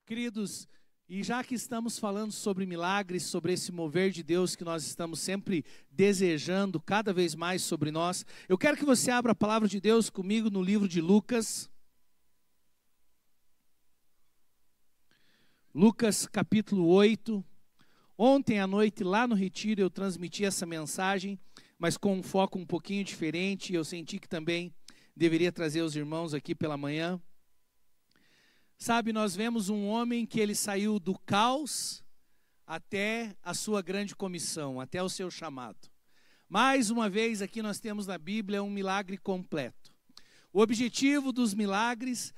Queridos, e já que estamos falando sobre milagres, sobre esse mover de Deus que nós estamos sempre desejando cada vez mais sobre nós, eu quero que você abra a palavra de Deus comigo no livro de Lucas. Lucas capítulo 8. Ontem à noite, lá no retiro, eu transmiti essa mensagem, mas com um foco um pouquinho diferente. Eu senti que também deveria trazer os irmãos aqui pela manhã. Sabe, nós vemos um homem que ele saiu do caos até a sua grande comissão, até o seu chamado. Mais uma vez aqui nós temos na Bíblia um milagre completo. O objetivo dos milagres,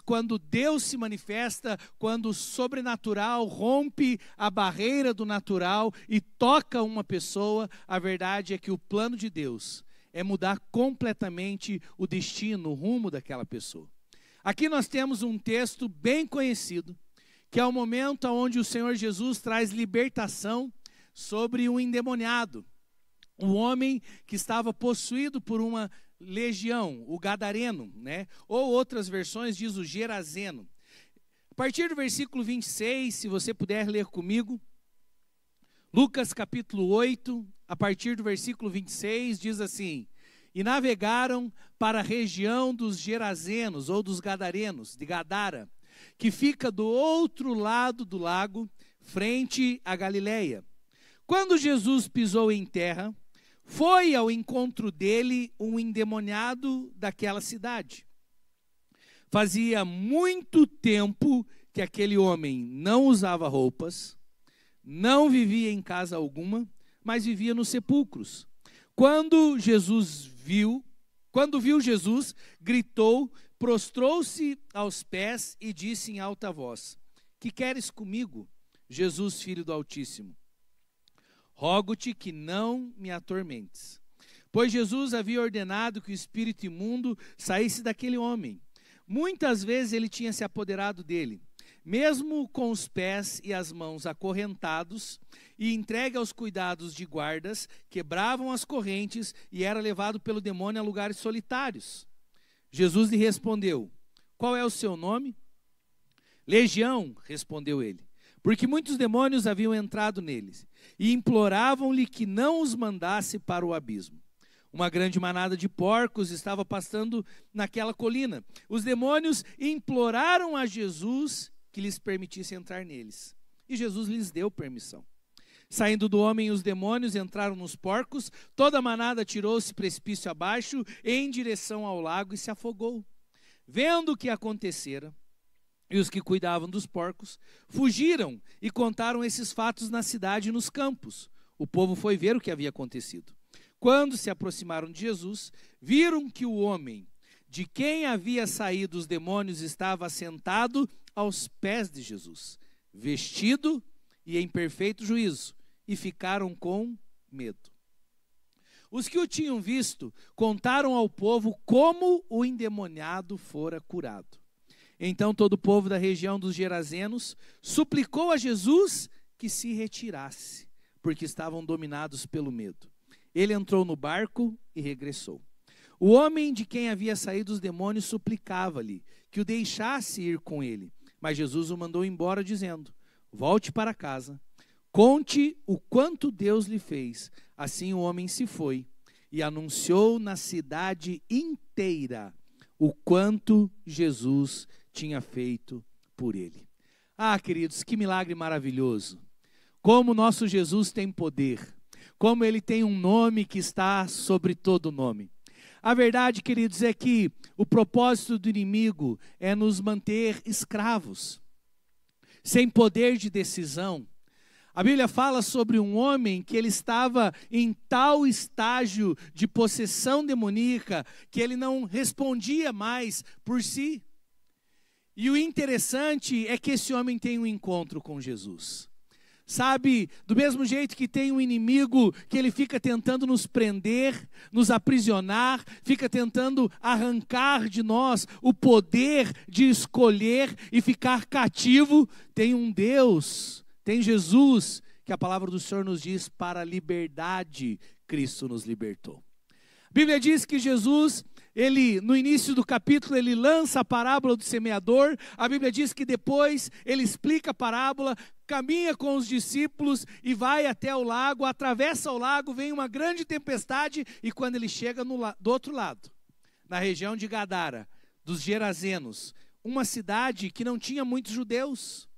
quando Deus se manifesta, quando o sobrenatural rompe a barreira do natural e toca uma pessoa, a verdade é que o plano de Deus é mudar completamente o destino, o rumo daquela pessoa. Aqui nós temos um texto bem conhecido, que é o momento onde o Senhor Jesus traz libertação sobre um endemoniado. Um homem que estava possuído por uma legião, o gadareno, né? Ou outras versões diz o gerazeno. A partir do versículo 26, se você puder ler comigo, Lucas capítulo 8, a partir do versículo 26, diz assim: E navegaram para a região dos Gerazenos, ou dos Gadarenos, de Gadara, que fica do outro lado do lago, frente à Galileia. Quando Jesus pisou em terra, foi ao encontro dele um endemoniado daquela cidade. Fazia muito tempo que aquele homem não usava roupas, não vivia em casa alguma, mas vivia nos sepulcros. Quando viu Jesus, gritou, prostrou-se aos pés e disse em alta voz: Que queres comigo, Jesus, Filho do Altíssimo? Rogo-te que não me atormentes. Pois Jesus havia ordenado que o espírito imundo saísse daquele homem. Muitas vezes ele tinha se apoderado dele, mesmo com os pés e as mãos acorrentados, e entregue aos cuidados de guardas, quebravam as correntes e era levado pelo demônio a lugares solitários. Jesus lhe respondeu: Qual é o seu nome? Legião, respondeu ele, porque muitos demônios haviam entrado neles, e imploravam-lhe que não os mandasse para o abismo. Uma grande manada de porcos estava pastando naquela colina. Os demônios imploraram a Jesus que lhes permitisse entrar neles, e Jesus lhes deu permissão. Saindo do homem, os demônios entraram nos porcos, toda a manada tirou-se precipício abaixo, em direção ao lago, e se afogou. Vendo o que acontecera, e os que cuidavam dos porcos fugiram e contaram esses fatos na cidade e nos campos. O povo foi ver o que havia acontecido. Quando se aproximaram de Jesus, viram que o homem de quem havia saído os demônios estava sentado aos pés de Jesus, vestido e em perfeito juízo, e ficaram com medo. Os que o tinham visto contaram ao povo como o endemoniado fora curado. Então todo o povo da região dos Gerazenos suplicou a Jesus que se retirasse, porque estavam dominados pelo medo. Ele entrou no barco e regressou. O homem de quem havia saído os demônios suplicava-lhe que o deixasse ir com ele. Mas Jesus o mandou embora, dizendo: Volte para casa, conte o quanto Deus lhe fez. Assim o homem se foi e anunciou na cidade inteira o quanto Jesus tinha feito por ele. Ah, queridos, que milagre maravilhoso! Como nosso Jesus tem poder, como ele tem um nome que está sobre todo nome. A verdade, queridos, é que o propósito do inimigo é nos manter escravos, sem poder de decisão. A Bíblia fala sobre um homem que ele estava em tal estágio de possessão demoníaca que ele não respondia mais por si. E o interessante é que esse homem tem um encontro com Jesus. Sabe, do mesmo jeito que tem um inimigo que ele fica tentando nos prender, nos aprisionar, fica tentando arrancar de nós o poder de escolher e ficar cativo, tem um Deus, tem Jesus, que a palavra do Senhor nos diz: para a liberdade Cristo nos libertou. A Bíblia diz que Jesus, ele, no início do capítulo, ele lança a parábola do semeador. A Bíblia diz que depois ele explica a parábola, caminha com os discípulos e vai até o lago, atravessa o lago, vem uma grande tempestade, e quando ele chega do outro lado, na região de Gadara, dos Gerazenos, uma cidade que não tinha muitos judeus,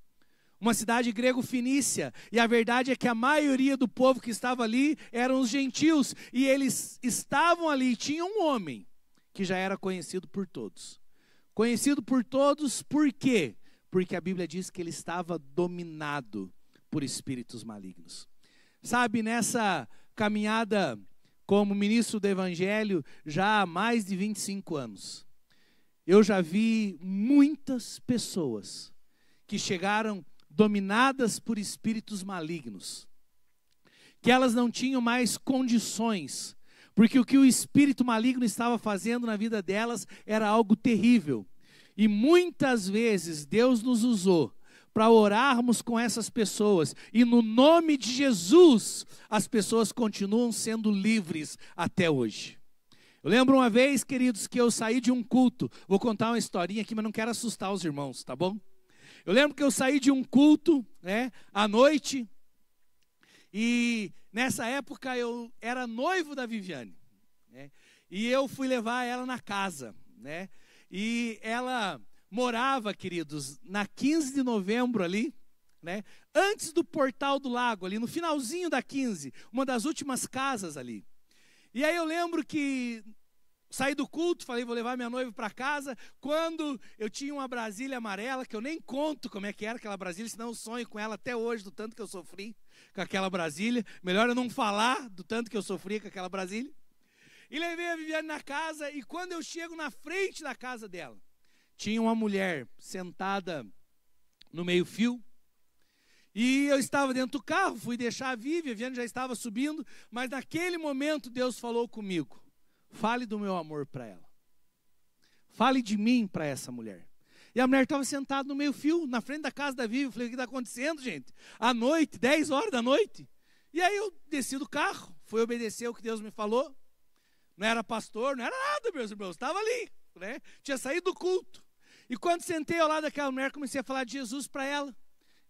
uma cidade grego-fenícia, e a verdade é que a maioria do povo que estava ali eram os gentios, e eles estavam ali, tinha um homem que já era conhecido por todos. Conhecido por todos por quê? Porque a Bíblia diz que ele estava dominado por espíritos malignos. Sabe, nessa caminhada como ministro do Evangelho, já há mais de 25 anos, eu já vi muitas pessoas que chegaram dominadas por espíritos malignos, que elas não tinham mais condições, porque o que o espírito maligno estava fazendo na vida delas era algo terrível. E muitas vezes Deus nos usou para orarmos com essas pessoas, e no nome de Jesus, as pessoas continuam sendo livres até hoje. Eu lembro uma vez, queridos, que eu saí de um culto, vou contar uma historinha aqui, mas não quero assustar os irmãos, tá bom? Eu lembro que eu saí de um culto, à noite, e nessa época eu era noivo da Viviane, e eu fui levar ela na casa, e ela morava, queridos, na 15 de novembro ali, antes do Portal do Lago, ali no finalzinho da 15, uma das últimas casas ali. E aí eu lembro que saí do culto, falei, vou levar minha noiva para casa, quando eu tinha uma Brasília amarela, que eu nem conto como é que era aquela Brasília, senão eu sonho com ela até hoje, do tanto que eu sofri com aquela Brasília. Melhor eu não falar do tanto que eu sofri com aquela Brasília. E levei a Viviane na casa, e quando eu chego na frente da casa dela, tinha uma mulher sentada no meio-fio, e eu estava dentro do carro, fui deixar a Viviane já estava subindo, mas naquele momento Deus falou comigo, fale do meu amor para ela, fale de mim para essa mulher. E a mulher estava sentada no meio-fio, na frente da casa da Vivi. Eu falei, o que está acontecendo, gente? À noite, 10 horas da noite. E aí eu desci do carro, fui obedecer o que Deus me falou. Não era pastor, não era nada, meus irmãos, estava ali, tinha saído do culto. E quando sentei ao lado daquela mulher, comecei a falar de Jesus para ela.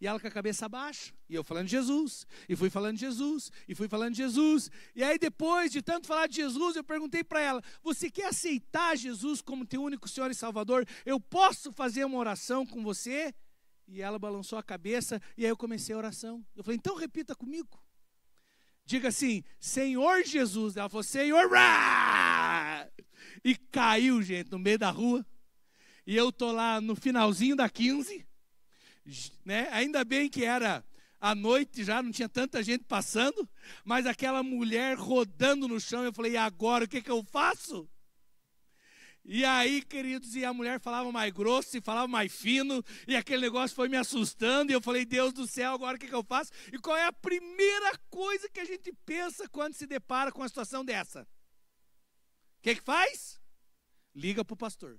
E ela com a cabeça baixa, e eu falando de Jesus, e fui falando de Jesus, e fui falando de Jesus. E aí depois de tanto falar de Jesus, eu perguntei para ela, você quer aceitar Jesus como teu único Senhor e Salvador? Eu posso fazer uma oração com você? E ela balançou a cabeça, e aí eu comecei a oração. Eu falei, então repita comigo. Diga assim, Senhor Jesus. Ela falou, Senhor, e caiu, gente, no meio da rua. E eu tô lá no finalzinho da 15, ainda bem que era à noite, já não tinha tanta gente passando, mas aquela mulher rodando no chão. Eu falei, e agora o que eu faço? E aí, queridos, e a mulher falava mais grosso e falava mais fino, e aquele negócio foi me assustando, e eu falei, Deus do céu, agora o que eu faço? E qual é a primeira coisa que a gente pensa quando se depara com uma situação dessa? O que faz? Liga para o pastor,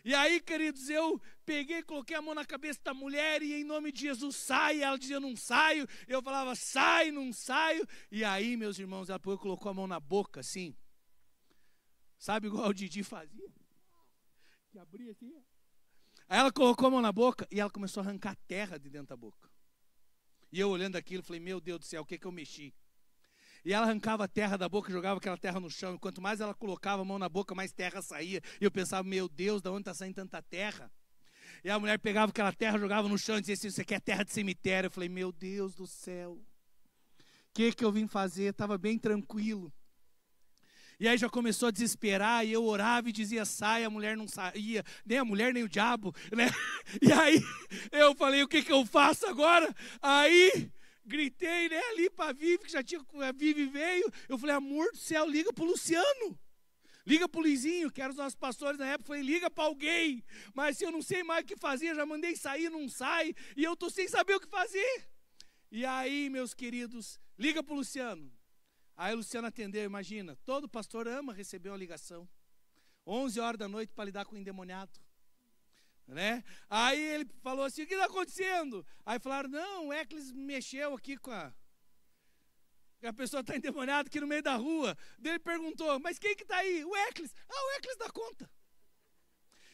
E aí, queridos, eu peguei, coloquei a mão na cabeça da mulher, e em nome de Jesus, sai. Ela dizia, não saio. Eu falava, sai, não saio. E aí, meus irmãos, ela colocou a mão na boca, assim. Sabe igual o Didi fazia? Que abria assim. Aí ela colocou a mão na boca, e ela começou a arrancar terra de dentro da boca. E eu olhando aquilo, falei, meu Deus do céu, o que eu mexi? E ela arrancava a terra da boca, jogava aquela terra no chão. E quanto mais ela colocava a mão na boca, mais terra saía. E eu pensava, meu Deus, de onde está saindo tanta terra? E a mulher pegava aquela terra, jogava no chão e dizia assim, você quer terra de cemitério? Eu falei, meu Deus do céu, o que eu vim fazer? Estava bem tranquilo. E aí já começou a desesperar, e eu orava e dizia, sai, a mulher não saía, nem a mulher, nem o diabo, E aí eu falei, o que eu faço agora? Aí gritei, ali para a Vivi, que a Vivi veio. Eu falei, amor do céu, liga para o Luciano. Liga para o Luizinho, que eram os nossos pastores na época. Eu falei, liga para alguém. Mas se eu não sei mais o que fazer, já mandei sair, não sai. E eu estou sem saber o que fazer. E aí, meus queridos, liga para o Luciano. Aí o Luciano atendeu, imagina. Todo pastor ama receber uma ligação. 11 horas da noite para lidar com o endemoniado. Aí ele falou assim, o que está acontecendo? Aí falaram, não, o Eclis mexeu aqui com a... A pessoa está endemoniada aqui no meio da rua. Daí ele perguntou, mas quem que está aí? O Eclis. Ah, o Eclis dá conta.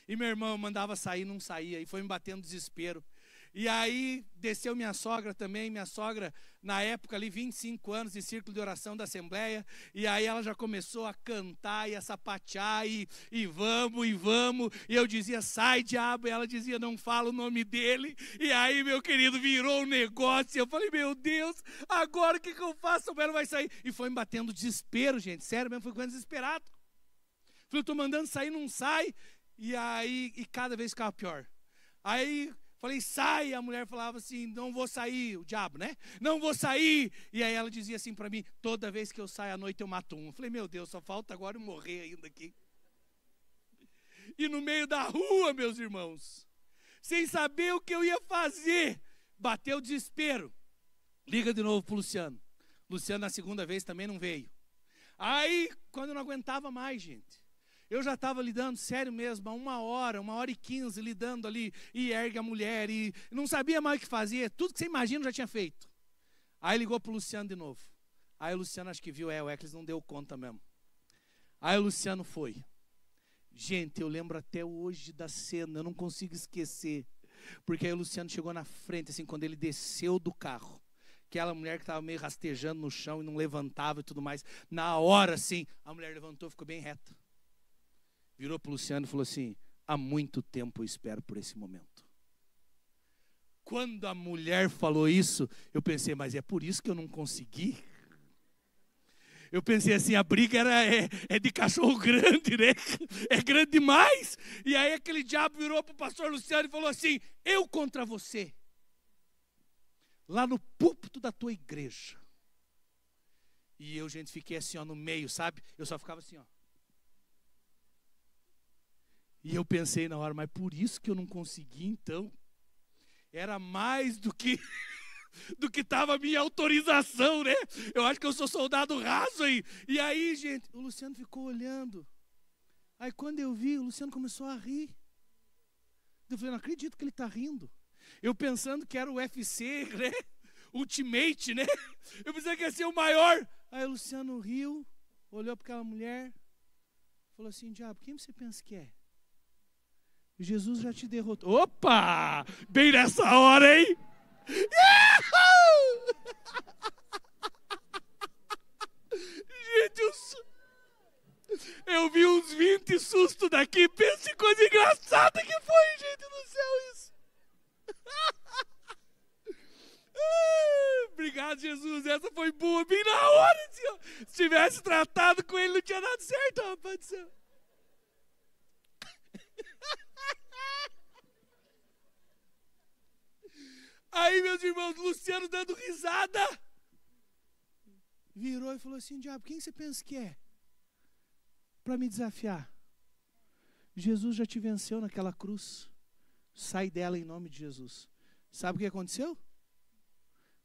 E meu irmão mandava sair, não saía. E foi me batendo desespero. E aí desceu minha sogra também. Minha sogra, na época ali, 25 anos de círculo de oração da Assembleia. E aí ela já começou a cantar e a sapatear. E vamos, e vamos. E eu dizia, sai diabo. E ela dizia, não fala o nome dele. E aí, meu querido, virou um negócio. E eu falei, meu Deus, agora o que eu faço? A mulher não vai sair. E foi me batendo desespero, gente. Sério mesmo, fui ficando desesperado. Falei, eu estou mandando sair, não sai. E aí, cada vez ficava pior. Aí falei, sai. A mulher falava assim, não vou sair. O diabo, né? Não vou sair. E aí ela dizia assim para mim, toda vez que eu saio à noite eu mato um. Eu falei, meu Deus, só falta agora eu morrer ainda aqui. E no meio da rua, meus irmãos, sem saber o que eu ia fazer, bateu o desespero. Liga de novo pro Luciano. Luciano na segunda vez também não veio. Aí, quando eu não aguentava mais, gente, eu já estava lidando, sério mesmo, há 1h15 lidando ali, e ergue a mulher, e não sabia mais o que fazer, tudo que você imagina eu já tinha feito. Aí ligou para o Luciano de novo. Aí o Luciano acho que viu, o Eclis não deu conta mesmo. Aí o Luciano foi. Gente, eu lembro até hoje da cena, eu não consigo esquecer. Porque aí o Luciano chegou na frente, assim, quando ele desceu do carro. Aquela mulher que estava meio rastejando no chão e não levantava e tudo mais. Na hora, assim, a mulher levantou, ficou bem reta. Virou para o Luciano e falou assim, há muito tempo eu espero por esse momento. Quando a mulher falou isso, eu pensei, mas é por isso que eu não consegui? Eu pensei assim, a briga é de cachorro grande, né? É grande demais. E aí aquele diabo virou para o pastor Luciano e falou assim, eu contra você. Lá no púlpito da tua igreja. E eu, gente, fiquei assim, ó, no meio, sabe? Eu só ficava assim, ó. E eu pensei na hora, mas por isso que eu não consegui, então. Era mais do que estava a minha autorização, né? Eu acho que eu sou soldado raso aí. E aí, gente, o Luciano ficou olhando. Aí quando eu vi, o Luciano começou a rir. Eu falei, não acredito que ele está rindo. Eu pensando que era o UFC, né? Ultimate, né? Eu pensei que ia ser o maior. Aí o Luciano riu, olhou para aquela mulher, falou assim, diabo, quem você pensa que é? Jesus já te derrotou. Opa! Bem nessa hora, hein? Gente, eu vi uns 20 sustos daqui. Pensa em coisa engraçada que foi, gente do céu, isso. Obrigado, Jesus. Essa foi boa, bem na hora. Se tivesse tratado com ele, não tinha dado certo, rapaz do céu. Aí, meus irmãos, Luciano dando risada, virou e falou assim, diabo, quem você pensa que é? Para me desafiar. Jesus já te venceu naquela cruz. Sai dela em nome de Jesus. Sabe o que aconteceu?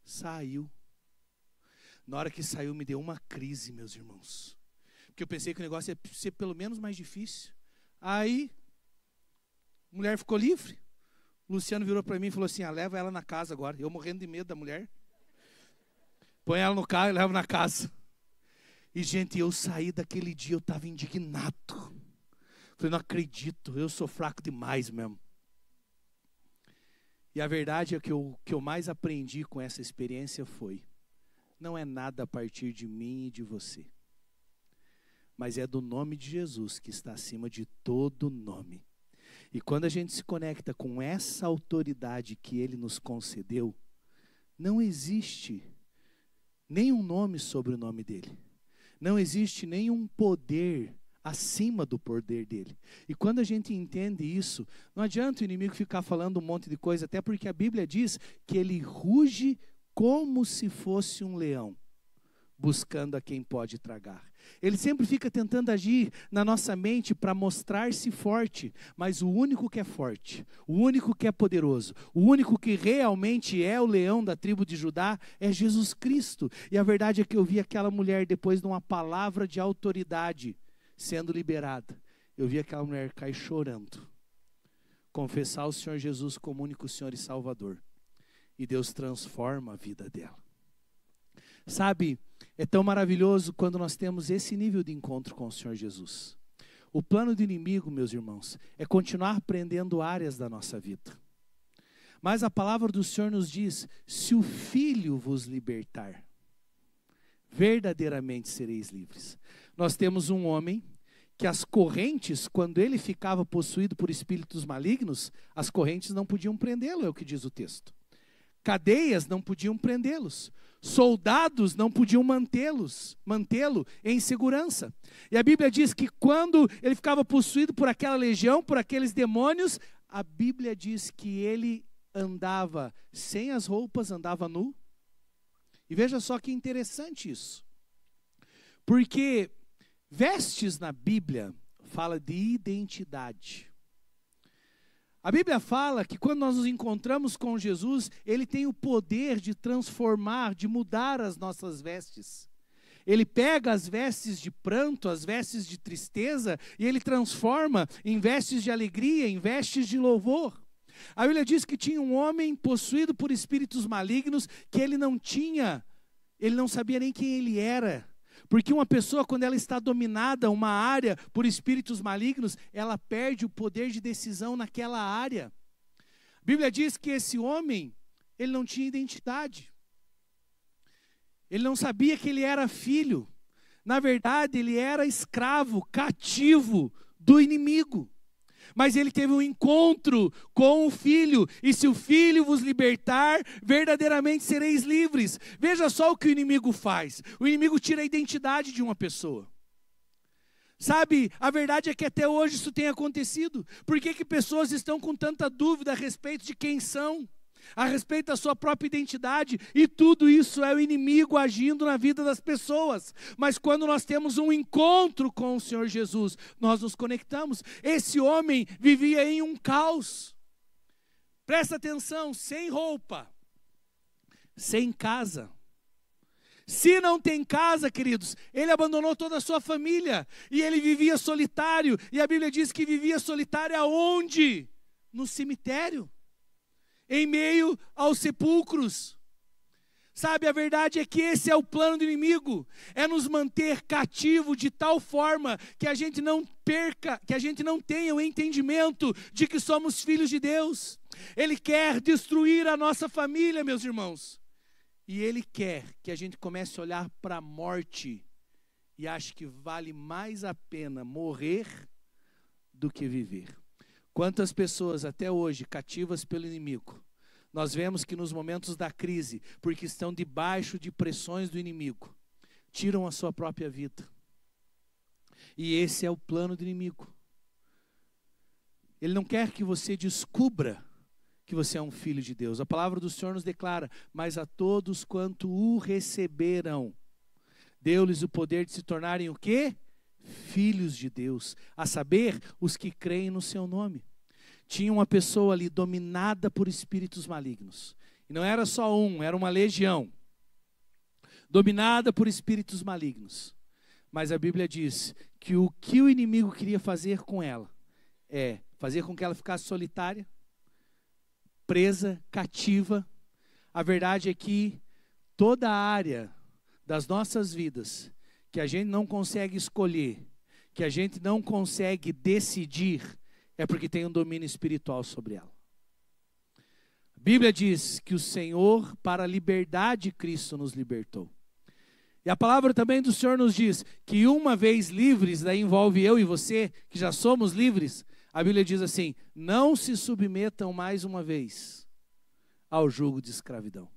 Saiu. Na hora que saiu, me deu uma crise, meus irmãos. Porque eu pensei que o negócio ia ser pelo menos mais difícil. Aí, a mulher ficou livre. Luciano virou para mim e falou assim, leva ela na casa agora. Eu morrendo de medo da mulher. Põe ela no carro e leva na casa. E, gente, eu saí daquele dia, eu estava indignado. Falei, não acredito, eu sou fraco demais mesmo. E a verdade é que o que eu mais aprendi com essa experiência foi, não é nada a partir de mim e de você. Mas é do nome de Jesus que está acima de todo nome. E quando a gente se conecta com essa autoridade que Ele nos concedeu, não existe nenhum nome sobre o nome dEle. Não existe nenhum poder acima do poder dEle. E quando a gente entende isso, não adianta o inimigo ficar falando um monte de coisa, até porque a Bíblia diz que ele ruge como se fosse um leão, buscando a quem pode tragar. Ele sempre fica tentando agir na nossa mente para mostrar-se forte, mas o único que é forte, o único que é poderoso, o único que realmente é o leão da tribo de Judá é Jesus Cristo. E a verdade é que eu vi aquela mulher, depois de uma palavra de autoridade sendo liberada, eu vi aquela mulher cair chorando, confessar o Senhor Jesus como único Senhor e Salvador, e Deus transforma a vida dela. Sabe, É tão maravilhoso quando nós temos esse nível de encontro com o Senhor Jesus. O plano do inimigo, meus irmãos, é continuar prendendo áreas da nossa vida. Mas a palavra do Senhor nos diz: se o Filho vos libertar, verdadeiramente sereis livres. Nós temos um homem que as correntes, quando ele ficava possuído por espíritos malignos, as correntes não podiam prendê-lo, é o que diz o texto. Cadeias não podiam prendê-los. Soldados não podiam mantê-lo em segurança. E a Bíblia diz que quando ele ficava possuído por aquela legião, por aqueles demônios, a Bíblia diz que ele andava sem as roupas, andava nu. E veja só que interessante isso. Porque vestes na Bíblia fala de identidade. A Bíblia fala que quando nós nos encontramos com Jesus, Ele tem o poder de transformar, de mudar as nossas vestes. Ele pega as vestes de pranto, as vestes de tristeza, e Ele transforma em vestes de alegria, em vestes de louvor. A Bíblia diz que tinha um homem possuído por espíritos malignos, que ele não sabia nem quem ele era. Porque uma pessoa, quando ela está dominada, uma área, por espíritos malignos, ela perde o poder de decisão naquela área. A Bíblia diz que esse homem, ele não tinha identidade. Ele não sabia que ele era filho. Na verdade, ele era escravo, cativo do inimigo. Mas ele teve um encontro com o Filho, e se o Filho vos libertar, verdadeiramente sereis livres. Veja só o que o inimigo faz. O inimigo tira a identidade de uma pessoa. Sabe, a verdade é que até hoje isso tem acontecido. Por que pessoas estão com tanta dúvida a respeito de quem são? A respeito da sua própria identidade, e tudo isso é o inimigo agindo na vida das pessoas. Mas quando nós temos um encontro com o Senhor Jesus, nós nos conectamos. Esse homem vivia em um caos. Presta atenção, sem roupa, sem casa. Se não tem casa, queridos, ele abandonou toda a sua família, e ele vivia solitário, e a Bíblia diz que vivia solitário aonde? No cemitério. Em meio aos sepulcros. Sabe, a verdade é que esse é o plano do inimigo, é nos manter cativo de tal forma que a gente não perca, que a gente não tenha o entendimento de que somos filhos de Deus. Ele quer destruir a nossa família, meus irmãos. E ele quer que a gente comece a olhar para a morte e ache que vale mais a pena morrer do que viver. Quantas pessoas até hoje cativas pelo inimigo, nós vemos que nos momentos da crise, porque estão debaixo de pressões do inimigo, tiram a sua própria vida. E esse é o plano do inimigo. Ele não quer que você descubra que você é um filho de Deus. A palavra do Senhor nos declara: mas a todos quanto o receberam, deu-lhes o poder de se tornarem o quê? Filhos de Deus, a saber, os que creem no seu nome. Tinha uma pessoa ali dominada por espíritos malignos. E não era só um, era uma legião. Dominada por espíritos malignos. Mas a Bíblia diz que o inimigo queria fazer com ela é fazer com que ela ficasse solitária, presa, cativa. A verdade é que toda a área das nossas vidas que a gente não consegue escolher, que a gente não consegue decidir, é porque tem um domínio espiritual sobre ela. A Bíblia diz que o Senhor, para a liberdade, Cristo nos libertou. E a palavra também do Senhor nos diz que uma vez livres, daí envolve eu e você, que já somos livres, a Bíblia diz assim: não se submetam mais uma vez ao jugo de escravidão.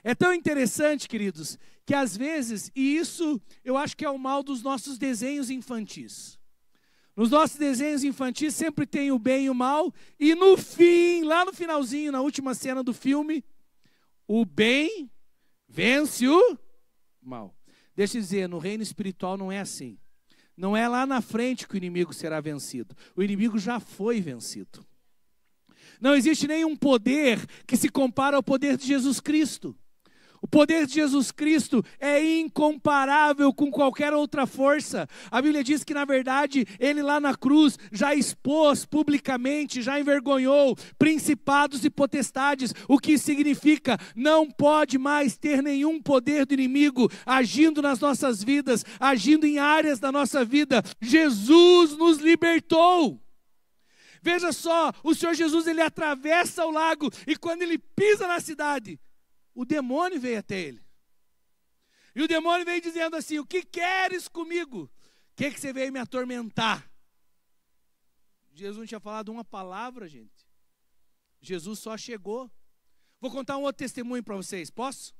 É tão interessante, queridos, que às vezes, e isso eu acho que é o mal dos nossos desenhos infantis. Nos nossos desenhos infantis sempre tem o bem e o mal, e no fim, lá no finalzinho, na última cena do filme, o bem vence o mal. Deixa eu dizer, no reino espiritual não é assim. Não é lá na frente que o inimigo será vencido. O inimigo já foi vencido. Não existe nenhum poder que se compara ao poder de Jesus Cristo. O poder de Jesus Cristo é incomparável com qualquer outra força. A Bíblia diz que, na verdade, Ele lá na cruz já expôs publicamente, já envergonhou principados e potestades, o que significa não pode mais ter nenhum poder do inimigo agindo nas nossas vidas, agindo em áreas da nossa vida. Jesus nos libertou. Veja só, o Senhor Jesus, Ele atravessa o lago e quando Ele pisa na cidade, o demônio veio até ele. E o demônio veio dizendo assim: o que queres comigo? O que você veio me atormentar? Jesus não tinha falado uma palavra, gente. Jesus só chegou. Vou contar um outro testemunho para vocês, posso?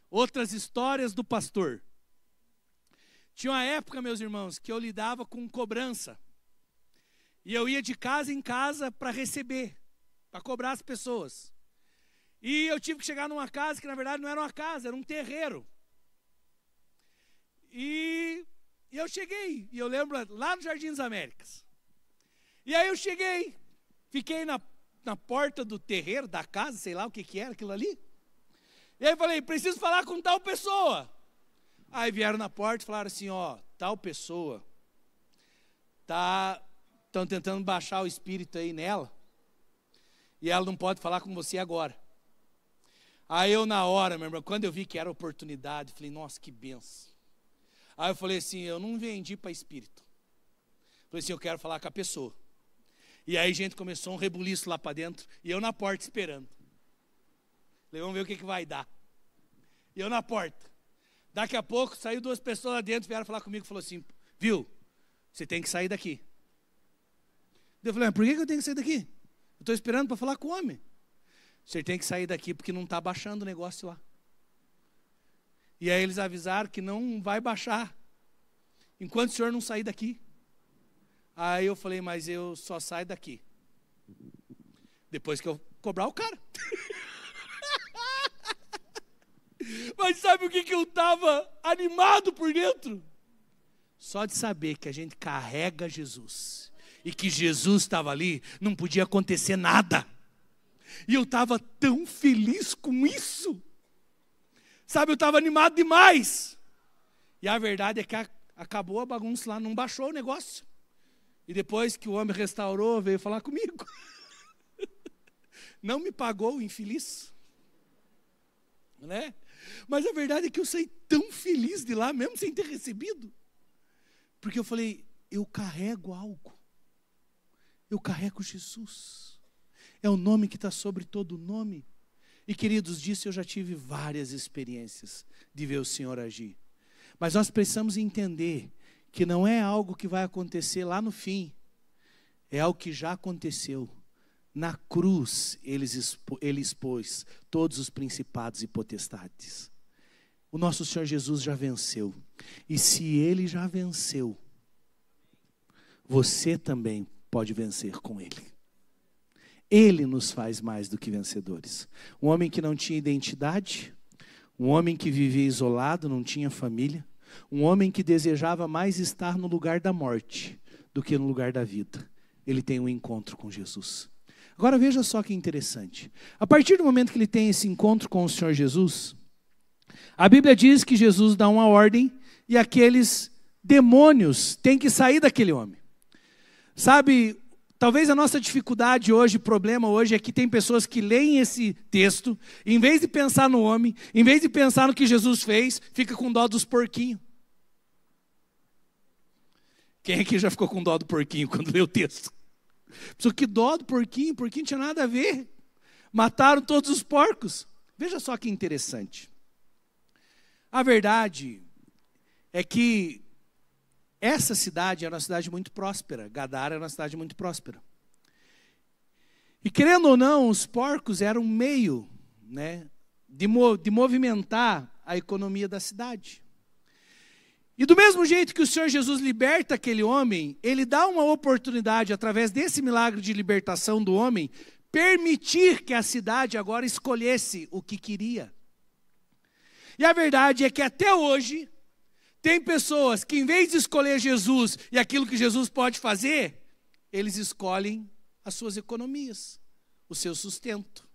Outras histórias do pastor. Tinha uma época, meus irmãos, que eu lidava com cobrança. E eu ia de casa em casa para receber, para cobrar as pessoas. E eu tive que chegar numa casa que na verdade não era uma casa, era um terreiro. E eu cheguei, e eu lembro lá no Jardim das Américas. E aí eu cheguei, fiquei na porta do terreiro, da casa, sei lá o que era aquilo ali. E aí eu falei: preciso falar com tal pessoa. Aí vieram na porta e falaram assim: ó, tal pessoa estão tentando baixar o espírito aí nela, e ela não pode falar com você agora. Aí eu na hora, meu irmão, quando eu vi que era oportunidade, falei: nossa, que benção. Aí eu falei assim: eu não vendi para espírito. Falei assim: eu quero falar com a pessoa. E aí a gente começou um rebuliço lá para dentro, e eu na porta esperando. Falei: vamos ver o que vai dar. E eu na porta. Daqui a pouco, saiu 2 pessoas lá dentro, vieram falar comigo, falou assim: viu, você tem que sair daqui. Eu falei: mas por que eu tenho que sair daqui? Eu estou esperando para falar com o homem. Você tem que sair daqui porque não está baixando o negócio lá. E aí eles avisaram que não vai baixar enquanto o senhor não sair daqui. Aí eu falei: mas eu só saio daqui depois que eu cobrar o cara. Mas sabe o que eu estava animado por dentro? Só de saber que a gente carrega Jesus e que Jesus estava ali, não podia acontecer nada. E eu estava tão feliz com isso. Sabe, eu estava animado demais. E a verdade é que acabou a bagunça lá, não baixou o negócio. E depois que o homem restaurou, veio falar comigo. Não me pagou, infeliz. Né? Mas a verdade é que eu saí tão feliz de lá, mesmo sem ter recebido. Porque eu falei: eu carrego algo. Eu carrego Jesus. É o nome que está sobre todo nome. E queridos, disso eu já tive várias experiências de ver o Senhor agir. Mas nós precisamos entender que não é algo que vai acontecer lá no fim. É algo que já aconteceu. Na cruz ele expôs todos os principados e potestades. O nosso Senhor Jesus já venceu. E se Ele já venceu, você também pode vencer com Ele. Ele nos faz mais do que vencedores. Um homem que não tinha identidade, um homem que vivia isolado, não tinha família, um homem que desejava mais estar no lugar da morte do que no lugar da vida. Ele tem um encontro com Jesus. Agora veja só que interessante. A partir do momento que ele tem esse encontro com o Senhor Jesus, a Bíblia diz que Jesus dá uma ordem e aqueles demônios têm que sair daquele homem. Sabe, talvez a nossa dificuldade hoje, problema hoje, é que tem pessoas que leem esse texto, e em vez de pensar no homem, em vez de pensar no que Jesus fez, fica com dó dos porquinhos. Quem aqui já ficou com dó do porquinho quando lê o texto? Pessoa, que dó do porquinho, porquinho não tinha nada a ver. Mataram todos os porcos. Veja só que interessante. A verdade é que essa cidade era uma cidade muito próspera. Gadara era uma cidade muito próspera. E querendo ou não, os porcos eram um meio, né, de movimentar a economia da cidade. E do mesmo jeito que o Senhor Jesus liberta aquele homem, Ele dá uma oportunidade, através desse milagre de libertação do homem, permitir que a cidade agora escolhesse o que queria. E a verdade é que até hoje, tem pessoas que em vez de escolher Jesus e aquilo que Jesus pode fazer, eles escolhem as suas economias, o seu sustento.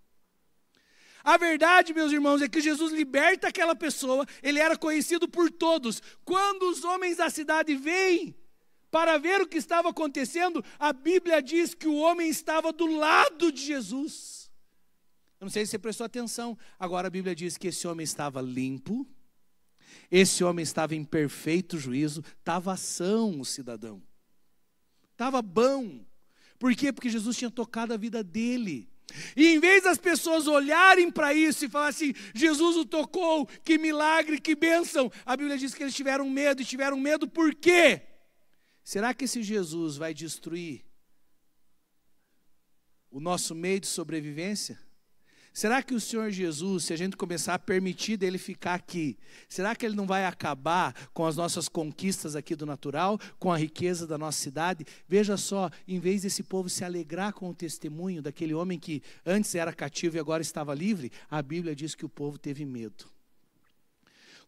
A verdade, meus irmãos, é que Jesus liberta aquela pessoa, ele era conhecido por todos. Quando os homens da cidade vêm para ver o que estava acontecendo, a Bíblia diz que o homem estava do lado de Jesus. Eu não sei se você prestou atenção, agora a Bíblia diz que esse homem estava limpo, esse homem estava em perfeito juízo, estava são o cidadão, estava bom. Por quê? Porque Jesus tinha tocado a vida dele. E em vez das pessoas olharem para isso e falar assim, Jesus o tocou, que milagre, que bênção, a Bíblia diz que eles tiveram medo, e tiveram medo por quê? Será que esse Jesus vai destruir o nosso meio de sobrevivência? Será que o Senhor Jesus, se a gente começar a permitir dele ficar aqui, será que ele não vai acabar com as nossas conquistas aqui do natural, com a riqueza da nossa cidade? Veja só, em vez desse povo se alegrar com o testemunho daquele homem que antes era cativo e agora estava livre, a Bíblia diz que o povo teve medo.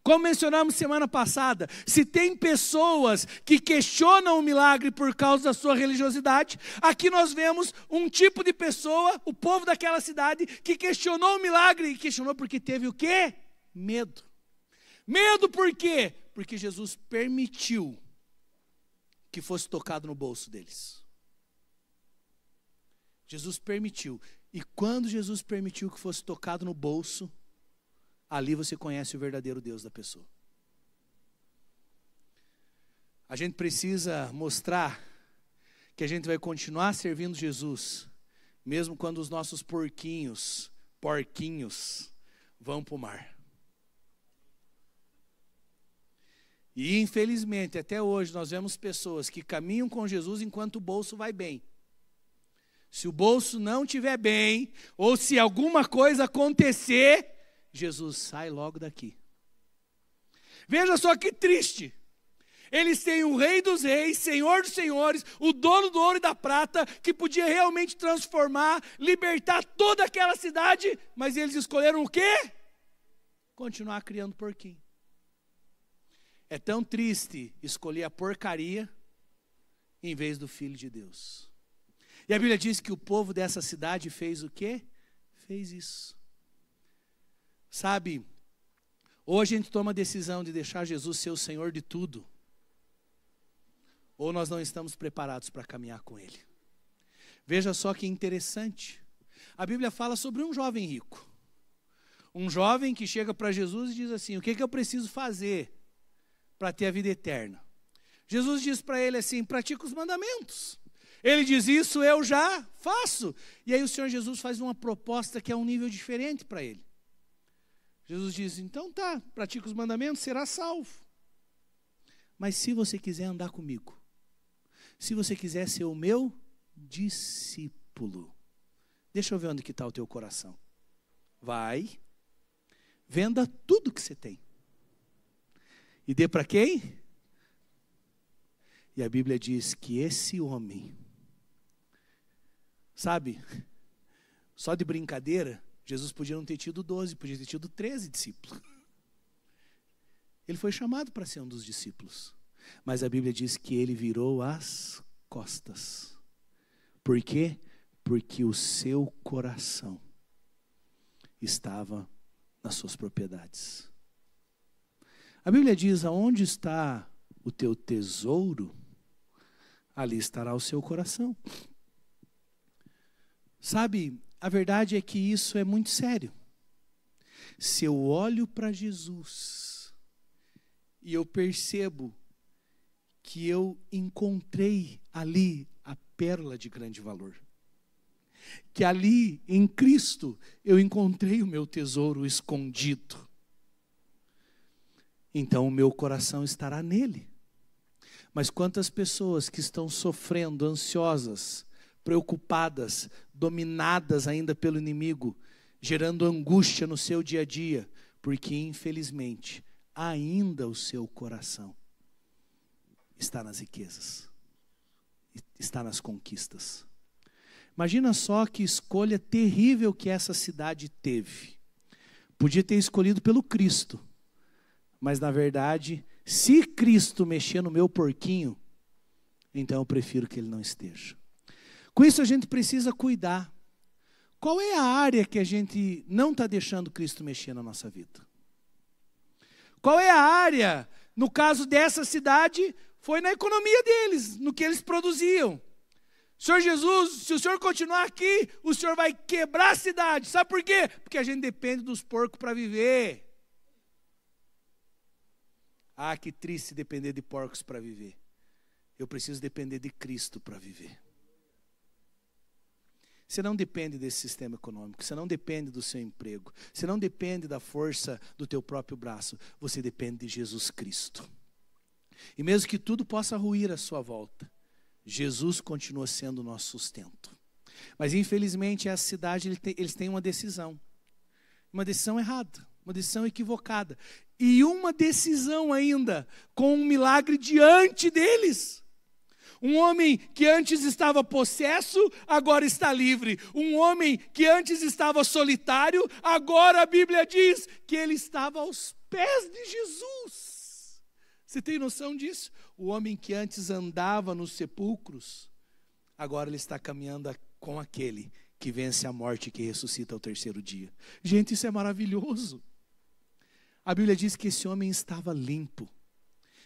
Como mencionamos semana passada, se tem pessoas que questionam o milagre por causa da sua religiosidade, aqui nós vemos um tipo de pessoa, o povo daquela cidade, que questionou o milagre, e questionou porque teve o quê? Medo. Medo por quê? Porque Jesus permitiu que fosse tocado no bolso deles. Jesus permitiu. E quando Jesus permitiu que fosse tocado no bolso, ali você conhece o verdadeiro Deus da pessoa. A gente precisa mostrar que a gente vai continuar servindo Jesus, mesmo quando os nossos porquinhos vão para o mar. E infelizmente, até hoje, nós vemos pessoas que caminham com Jesus enquanto o bolso vai bem. Se o bolso não estiver bem, ou se alguma coisa acontecer, Jesus sai logo daqui. Veja só que triste. Eles têm o Rei dos Reis, Senhor dos Senhores, o dono do ouro e da prata, que podia realmente transformar, libertar toda aquela cidade, mas eles escolheram o quê? Continuar criando porquinho. É tão triste escolher a porcaria em vez do Filho de Deus. E a Bíblia diz que o povo dessa cidade fez o quê? Fez isso. Sabe, ou a gente toma a decisão de deixar Jesus ser o Senhor de tudo, ou nós não estamos preparados para caminhar com Ele. Veja só que interessante. A Bíblia fala sobre um jovem rico. Um jovem que chega para Jesus e diz assim, o que eu preciso fazer para ter a vida eterna? Jesus diz para ele assim, pratica os mandamentos. Ele diz, isso eu já faço. E aí o Senhor Jesus faz uma proposta que é um nível diferente para ele. Jesus diz, então tá, pratica os mandamentos, será salvo. Mas se você quiser andar comigo, se você quiser ser o meu discípulo, deixa eu ver onde que está o teu coração. Vai, venda tudo que você tem. E dê para quem? E a Bíblia diz que esse homem, sabe, só de brincadeira, Jesus podia não ter tido 12, podia ter tido 13 discípulos. Ele foi chamado para ser um dos discípulos. Mas a Bíblia diz que ele virou as costas. Por quê? Porque o seu coração estava nas suas propriedades. A Bíblia diz, aonde está o teu tesouro, ali estará o seu coração. Sabe, a verdade é que isso é muito sério. Se eu olho para Jesus e eu percebo que eu encontrei ali a pérola de grande valor, que ali em Cristo eu encontrei o meu tesouro escondido, então o meu coração estará nele. Mas quantas pessoas que estão sofrendo, ansiosas, preocupadas, dominadas ainda pelo inimigo, gerando angústia no seu dia a dia, porque infelizmente ainda o seu coração está nas riquezas, está nas conquistas. Imagina só que escolha terrível que essa cidade teve. Podia ter escolhido pelo Cristo, mas na verdade, se Cristo mexer no meu porquinho, então eu prefiro que ele não esteja. Com isso a gente precisa cuidar. Qual é a área que a gente não está deixando Cristo mexer na nossa vida? Qual é a área, no caso dessa cidade, foi na economia deles, no que eles produziam. Senhor Jesus, se o Senhor continuar aqui, o Senhor vai quebrar a cidade. Sabe por quê? Porque a gente depende dos porcos para viver. Ah, que triste depender de porcos para viver. Eu preciso depender de Cristo para viver. Você não depende desse sistema econômico, você não depende do seu emprego, você não depende da força do teu próprio braço, você depende de Jesus Cristo. E mesmo que tudo possa ruir à sua volta, Jesus continua sendo o nosso sustento. Mas infelizmente essa cidade, eles têm uma decisão errada, uma decisão equivocada. E uma decisão ainda, com um milagre diante deles. Um homem que antes estava possesso, agora está livre. Um homem que antes estava solitário, agora a Bíblia diz que ele estava aos pés de Jesus. Você tem noção disso? O homem que antes andava nos sepulcros, agora ele está caminhando com aquele que vence a morte e que ressuscita ao terceiro dia. Gente, isso é maravilhoso. A Bíblia diz que esse homem estava limpo,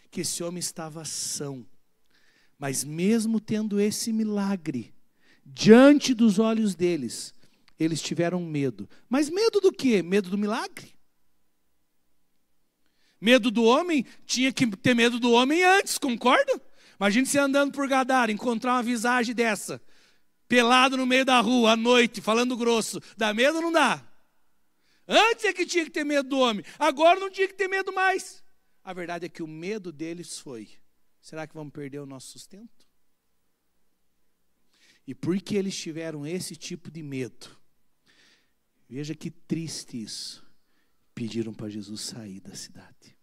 que esse homem estava são. Mas mesmo tendo esse milagre diante dos olhos deles, eles tiveram medo. Mas medo do quê? Medo do milagre? Medo do homem? Tinha que ter medo do homem antes, concorda? Imagina você andando por Gadara, encontrar uma visagem dessa, pelado no meio da rua, à noite, falando grosso. Dá medo ou não dá? Antes é que tinha que ter medo do homem, agora não tinha que ter medo mais. A verdade é que o medo deles foi: será que vamos perder o nosso sustento? E porque eles tiveram esse tipo de medo, veja que triste isso, pediram para Jesus sair da cidade.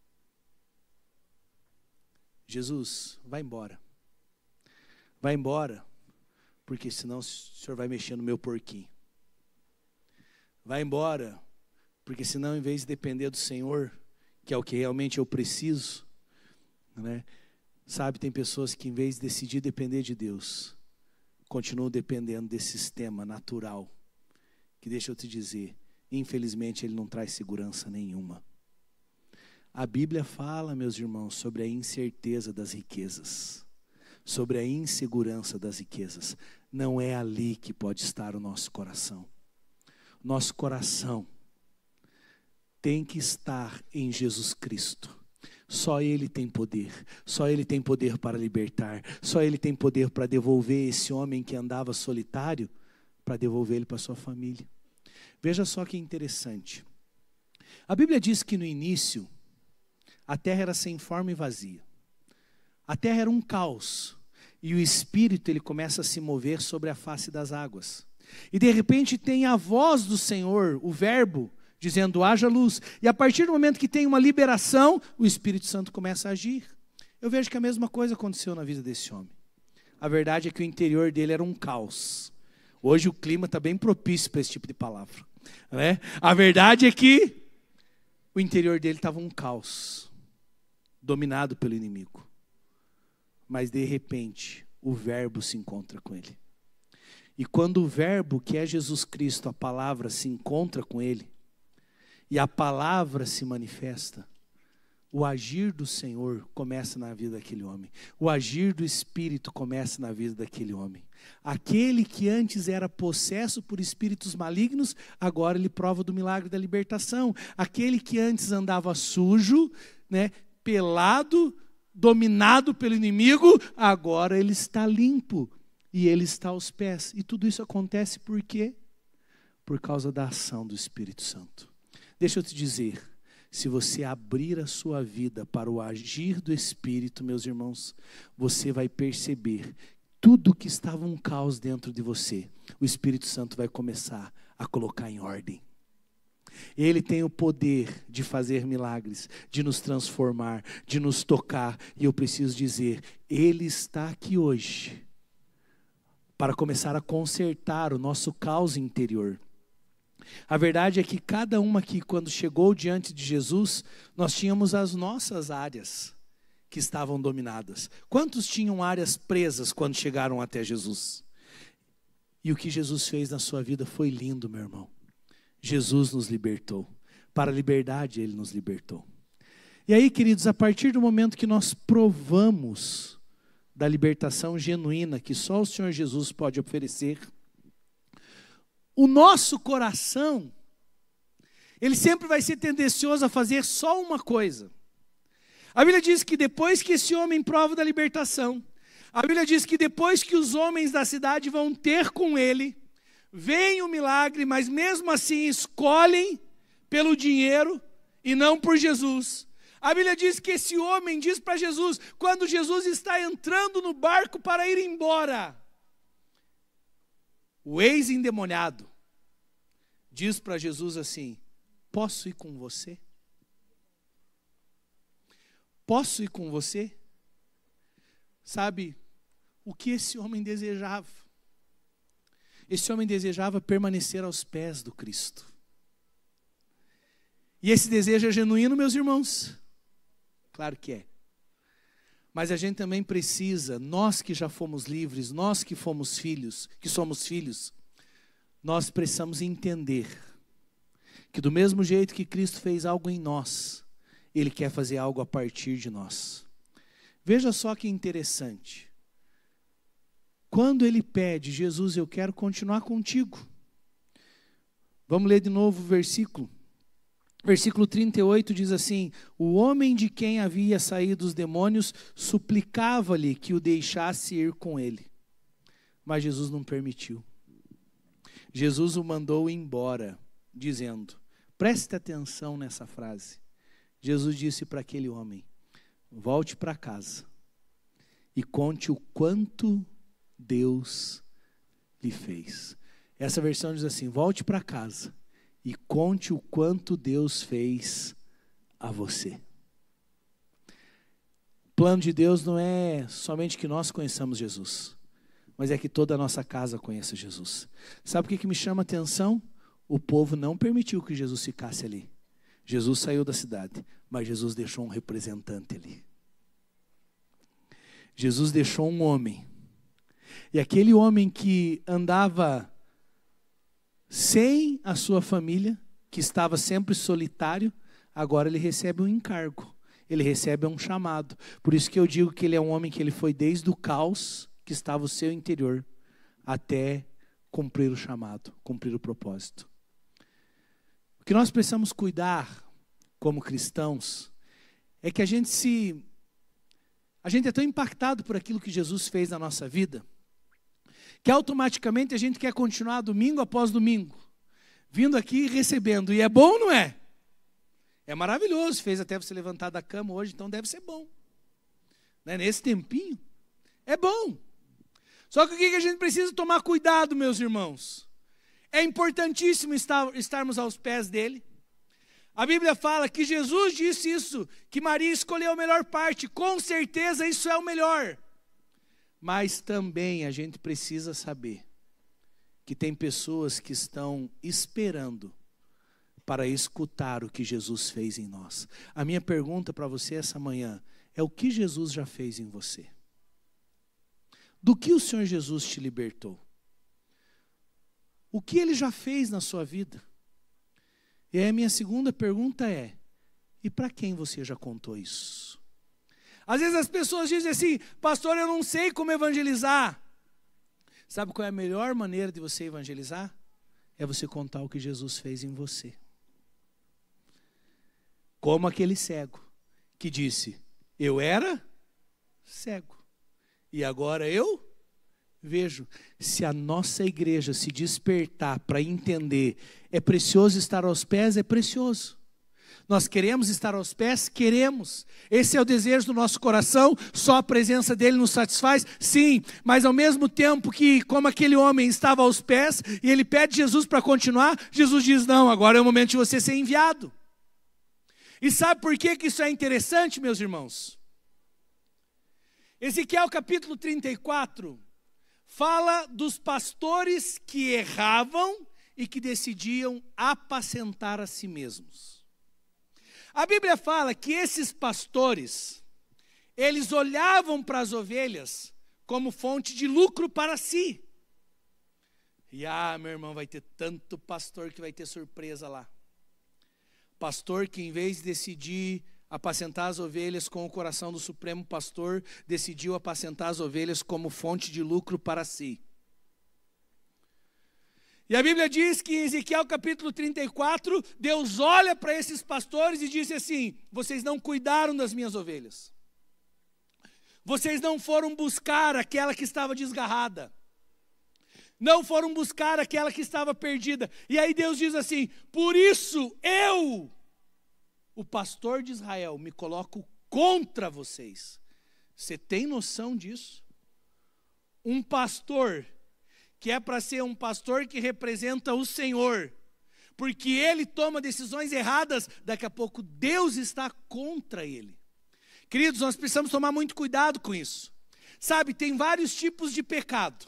Jesus, vai embora. Vai embora, porque senão o Senhor vai mexer no meu porquinho. Vai embora, porque senão, em vez de depender do Senhor, que é o que realmente eu preciso, né? Sabe, tem pessoas que, em vez de decidir depender de Deus, continuam dependendo desse sistema natural, que, deixa eu te dizer, infelizmente ele não traz segurança nenhuma. A Bíblia fala, meus irmãos, sobre a incerteza das riquezas, sobre a insegurança das riquezas. Não é ali que pode estar o nosso coração. Nosso coração tem que estar em Jesus Cristo. Só Ele tem poder, só Ele tem poder para libertar, só Ele tem poder para devolver esse homem que andava solitário, para devolver ele para sua família. Veja só que interessante. A Bíblia diz que no início, a terra era sem forma e vazia. A terra era um caos, e o Espírito ele começa a se mover sobre a face das águas. E de repente tem a voz do Senhor, o verbo, dizendo haja luz, e a partir do momento que tem uma liberação, o Espírito Santo começa a agir. Eu vejo que a mesma coisa aconteceu na vida desse homem. A verdade é que o interior dele era um caos. Hoje o clima está bem propício para esse tipo de palavra, né? A verdade é que o interior dele estava um caos, dominado pelo inimigo. Mas de repente, o verbo se encontra com ele. E quando o verbo, que é Jesus Cristo, a palavra, se encontra com ele, e a palavra se manifesta, o agir do Senhor começa na vida daquele homem. O agir do Espírito começa na vida daquele homem. Aquele que antes era possesso por espíritos malignos, agora ele prova do milagre da libertação. Aquele que antes andava sujo, né, pelado, dominado pelo inimigo, agora ele está limpo e ele está aos pés. E tudo isso acontece por quê? Por causa da ação do Espírito Santo. Deixa eu te dizer, se você abrir a sua vida para o agir do Espírito, meus irmãos, você vai perceber tudo que estava um caos dentro de você. O Espírito Santo vai começar a colocar em ordem. Ele tem o poder de fazer milagres, de nos transformar, de nos tocar. E eu preciso dizer, Ele está aqui hoje para começar a consertar o nosso caos interior. A verdade é que cada uma aqui, quando chegou diante de Jesus, nós tínhamos as nossas áreas que estavam dominadas. Quantos tinham áreas presas quando chegaram até Jesus? E o que Jesus fez na sua vida foi lindo, meu irmão. Jesus nos libertou. Para a liberdade Ele nos libertou. E aí, queridos, a partir do momento que nós provamos da libertação genuína que só o Senhor Jesus pode oferecer, o nosso coração, ele sempre vai ser tendencioso a fazer só uma coisa. A Bíblia diz que depois que esse homem prova da libertação, a Bíblia diz que depois que os homens da cidade vão ter com ele, vem o milagre, mas mesmo assim escolhem pelo dinheiro e não por Jesus. A Bíblia diz que esse homem diz para Jesus, quando Jesus está entrando no barco para ir embora, o ex-endemoniado diz para Jesus assim: posso ir com você? Posso ir com você? Sabe o que esse homem desejava? Esse homem desejava permanecer aos pés do Cristo. E esse desejo é genuíno, meus irmãos? Claro que é. Mas a gente também precisa, nós que já fomos livres, nós que fomos filhos, que somos filhos, nós precisamos entender que do mesmo jeito que Cristo fez algo em nós, Ele quer fazer algo a partir de nós. Veja só que interessante. Quando Ele pede, Jesus, eu quero continuar contigo. Vamos ler de novo o versículo. Versículo 38 diz assim: o homem de quem havia saído os demônios suplicava-lhe que o deixasse ir com ele. Mas Jesus não permitiu. Jesus o mandou embora, dizendo, preste atenção nessa frase. Jesus disse para aquele homem: volte para casa e conte o quanto Deus lhe fez. Essa versão diz assim: volte para casa e conte o quanto Deus fez a você. O plano de Deus não é somente que nós conheçamos Jesus, mas é que toda a nossa casa conheça Jesus. Sabe o que me chama a atenção? O povo não permitiu que Jesus ficasse ali. Jesus saiu da cidade, mas Jesus deixou um representante ali. Jesus deixou um homem. E aquele homem que andava sem a sua família, que estava sempre solitário, agora ele recebe um encargo, ele recebe um chamado. Por isso que eu digo que ele é um homem que ele foi desde o caos que estava o seu interior, até cumprir o chamado, cumprir o propósito. O que nós precisamos cuidar como cristãos, é que a gente é tão impactado por aquilo que Jesus fez na nossa vida, que automaticamente a gente quer continuar domingo após domingo, vindo aqui e recebendo. E é bom, não é? É maravilhoso, fez até você levantar da cama hoje, então deve ser bom. Né? Nesse tempinho, é bom. Só que o que a gente precisa tomar cuidado, meus irmãos? É importantíssimo estarmos aos pés dele. A Bíblia fala que Jesus disse isso, que Maria escolheu a melhor parte. Com certeza isso é o melhor. Mas também a gente precisa saber que tem pessoas que estão esperando para escutar o que Jesus fez em nós. A minha pergunta para você essa manhã é: o que Jesus já fez em você? Do que o Senhor Jesus te libertou? O que Ele já fez na sua vida? E aí a minha segunda pergunta é: e para quem você já contou isso? Às vezes as pessoas dizem assim: pastor, eu não sei como evangelizar. Sabe qual é a melhor maneira de você evangelizar? É você contar o que Jesus fez em você. Como aquele cego que disse: eu era cego e agora eu vejo. Se a nossa igreja se despertar para entender, é precioso estar aos pés, é precioso. Nós queremos estar aos pés? Queremos. Esse é o desejo do nosso coração. Só a presença dele nos satisfaz? Sim. Mas ao mesmo tempo que, como aquele homem estava aos pés, e ele pede Jesus para continuar, Jesus diz: não, agora é o momento de você ser enviado. E sabe por que isso é interessante, meus irmãos? Ezequiel capítulo 34 fala dos pastores que erravam e que decidiam apacentar a si mesmos. A Bíblia fala que esses pastores, eles olhavam para as ovelhas como fonte de lucro para si. E meu irmão, vai ter tanto pastor que vai ter surpresa lá. Pastor que, em vez de decidir apacentar as ovelhas com o coração do Supremo Pastor, decidiu apacentar as ovelhas como fonte de lucro para si. E a Bíblia diz que em Ezequiel capítulo 34, Deus olha para esses pastores e diz assim: vocês não cuidaram das minhas ovelhas. Vocês não foram buscar aquela que estava desgarrada. Não foram buscar aquela que estava perdida. E aí Deus diz assim: por isso eu, o pastor de Israel, me coloco contra vocês. Você tem noção disso? Um pastor que é para ser um pastor que representa o Senhor, porque ele toma decisões erradas, daqui a pouco Deus está contra ele. Queridos, nós precisamos tomar muito cuidado com isso. Sabe, tem vários tipos de pecado.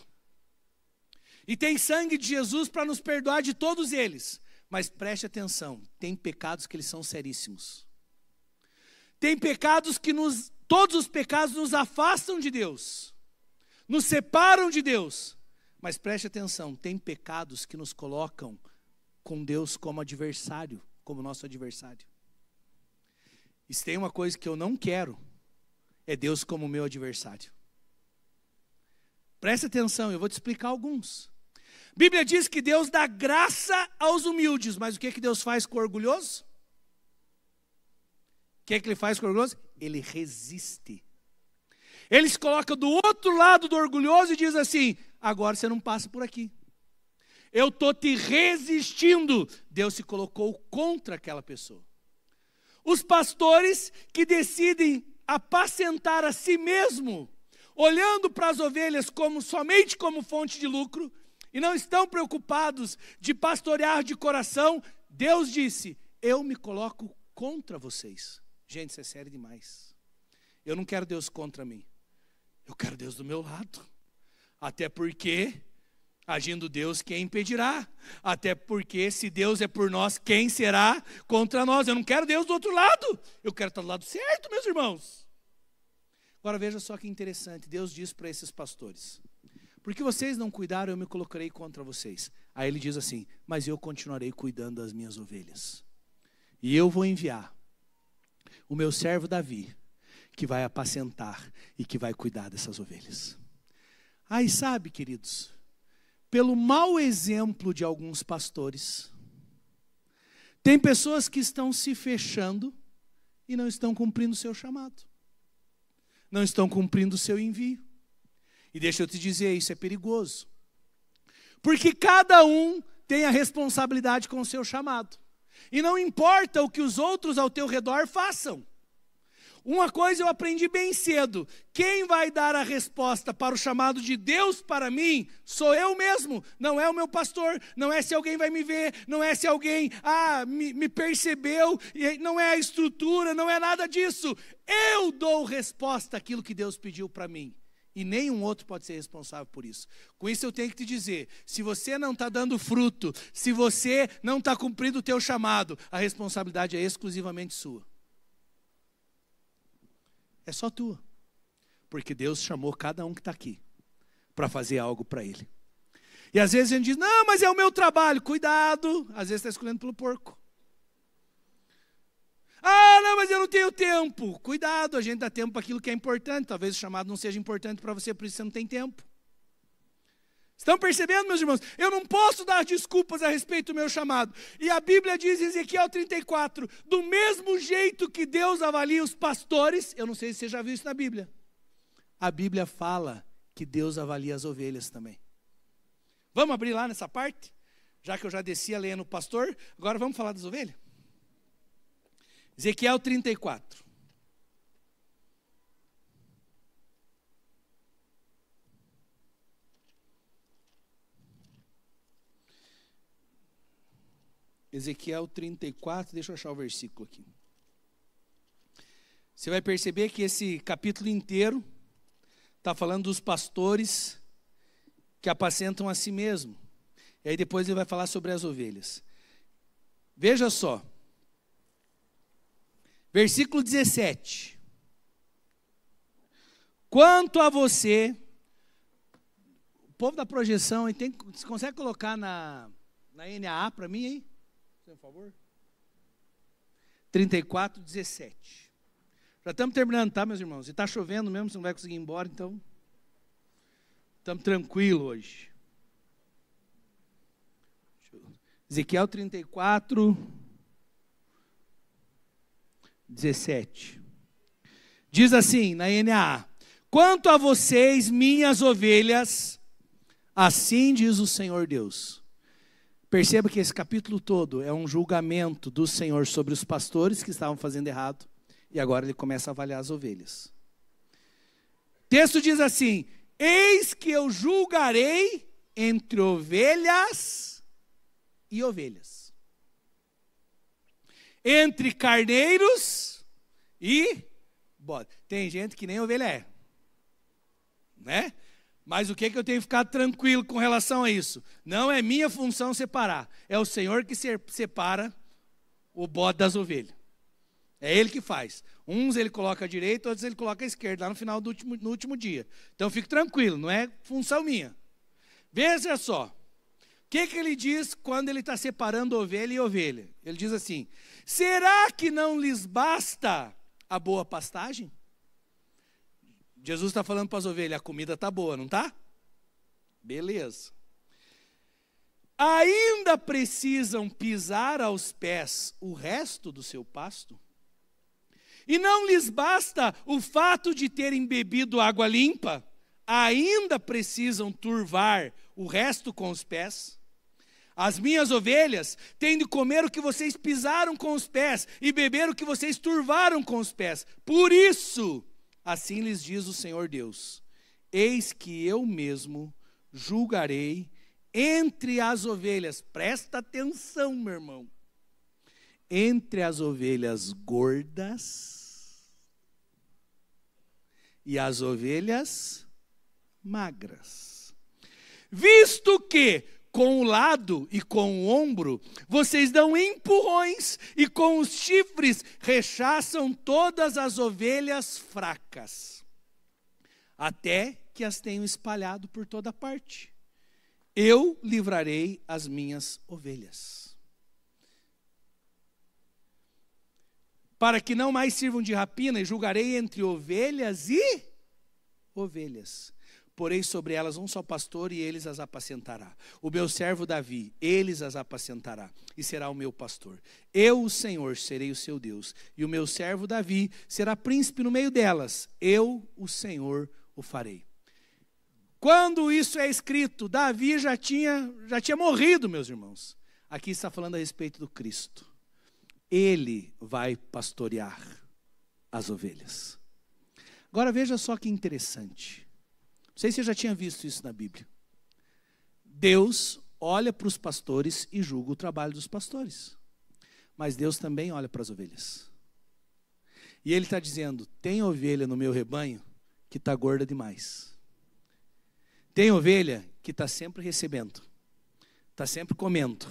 E tem sangue de Jesus para nos perdoar de todos eles. Mas preste atenção, tem pecados que eles são seríssimos. Tem pecados que todos os pecados nos afastam de Deus. Nos separam de Deus. Mas preste atenção, tem pecados que nos colocam com Deus como adversário, como nosso adversário. E se tem uma coisa que eu não quero, é Deus como meu adversário. Preste atenção, eu vou te explicar alguns. A Bíblia diz que Deus dá graça aos humildes, mas o que Deus faz com o orgulhoso? O que ele faz com o orgulhoso? Ele resiste. Ele se coloca do outro lado do orgulhoso e diz assim: agora você não passa por aqui. Eu estou te resistindo. Deus se colocou contra aquela pessoa. Os pastores que decidem apacentar a si mesmo, olhando para as ovelhas somente como fonte de lucro, e não estão preocupados de pastorear de coração, Deus disse: eu me coloco contra vocês. Gente, isso é sério demais. Eu não quero Deus contra mim. Eu quero Deus do meu lado. Até porque, agindo Deus, quem impedirá? Até porque, se Deus é por nós, quem será contra nós? Eu não quero Deus do outro lado. Eu quero estar do lado certo, meus irmãos. Agora veja só que interessante. Deus diz para esses pastores: porque vocês não cuidaram, eu me colocarei contra vocês. Aí ele diz assim: mas eu continuarei cuidando das minhas ovelhas. E eu vou enviar o meu servo Davi, que vai apacentar e que vai cuidar dessas ovelhas. Aí sabe, queridos, pelo mau exemplo de alguns pastores, tem pessoas que estão se fechando e não estão cumprindo o seu chamado. Não estão cumprindo o seu envio. E deixa eu te dizer, isso é perigoso. Porque cada um tem a responsabilidade com o seu chamado. E não importa o que os outros ao teu redor façam. Uma coisa eu aprendi bem cedo: quem vai dar a resposta para o chamado de Deus para mim, sou eu mesmo. Não é o meu pastor, não é se alguém vai me ver, não é se alguém me percebeu, não é a estrutura, não é nada disso. Eu dou resposta àquilo que Deus pediu para mim. E nenhum outro pode ser responsável por isso. Com isso eu tenho que te dizer: se você não está dando fruto, se você não está cumprindo o teu chamado, a responsabilidade é exclusivamente sua. É só tua. Porque Deus chamou cada um que está aqui para fazer algo para Ele. E às vezes a gente diz: não, mas é o meu trabalho. Cuidado, às vezes está escolhendo pelo porco. Não, mas eu não tenho tempo. Cuidado, a gente dá tempo para aquilo que é importante. Talvez o chamado não seja importante para você, por isso você não tem tempo. Estão percebendo, meus irmãos? Eu não posso dar desculpas a respeito do meu chamado. E a Bíblia diz em Ezequiel 34, do mesmo jeito que Deus avalia os pastores, eu não sei se você já viu isso na Bíblia. A Bíblia fala que Deus avalia as ovelhas também. Vamos abrir lá nessa parte? Já que eu já desci a lenha no pastor, agora vamos falar das ovelhas? Ezequiel 34. Ezequiel 34, deixa eu achar o versículo aqui. Você vai perceber que esse capítulo inteiro está falando dos pastores que apacentam a si mesmo. E aí depois ele vai falar sobre as ovelhas. Veja só. Versículo 17. Quanto a você, povo da projeção, você consegue colocar na NAA para mim, hein? Por favor. 34, 17. Já estamos terminando, tá, meus irmãos? E está chovendo mesmo, você não vai conseguir ir embora, então estamos tranquilos hoje. Ezequiel 34, 17. Diz assim, na NAA: quanto a vocês, minhas ovelhas, assim diz o Senhor Deus. Perceba que esse capítulo todo é um julgamento do Senhor sobre os pastores que estavam fazendo errado, e agora ele começa a avaliar as ovelhas. O texto diz assim: eis que eu julgarei entre ovelhas e ovelhas, entre carneiros e bode. Tem gente que nem ovelha é, né? Mas o que eu tenho que ficar tranquilo com relação a isso? Não é minha função separar. É o Senhor que separa o bode das ovelhas. É Ele que faz. Uns Ele coloca à direita, outros Ele coloca à esquerda, lá no final no último dia. Então fique tranquilo, não é função minha. Veja só. O que Ele diz quando Ele está separando ovelha e ovelha? Ele diz assim: será que não lhes basta a boa pastagem? Jesus está falando para as ovelhas: a comida está boa, não está? Beleza. Ainda precisam pisar aos pés o resto do seu pasto? E não lhes basta o fato de terem bebido água limpa? Ainda precisam turvar o resto com os pés? As minhas ovelhas têm de comer o que vocês pisaram com os pés e beber o que vocês turvaram com os pés. Por isso, assim lhes diz o Senhor Deus: eis que eu mesmo julgarei entre as ovelhas. Presta atenção, meu irmão. Entre as ovelhas gordas e as ovelhas magras. Visto que com o lado e com o ombro vocês dão empurrões, e com os chifres rechaçam todas as ovelhas fracas, até que as tenham espalhado por toda parte. Eu livrarei as minhas ovelhas, para que não mais sirvam de rapina, e julgarei entre ovelhas e ovelhas. Porei sobre elas um só pastor, e eles as apacentará. O meu servo Davi, eles as apacentará, e será o meu pastor. Eu, o Senhor, serei o seu Deus, e o meu servo Davi será príncipe no meio delas. Eu, o Senhor, o farei. Quando isso é escrito, Davi já tinha morrido, meus irmãos. Aqui está falando a respeito do Cristo. Ele vai pastorear as ovelhas. Agora veja só que interessante. Não sei se você já tinha visto isso na Bíblia. Deus olha para os pastores e julga o trabalho dos pastores. Mas Deus também olha para as ovelhas. E Ele está dizendo: tem ovelha no meu rebanho que está gorda demais. Tem ovelha que está sempre recebendo, está sempre comendo.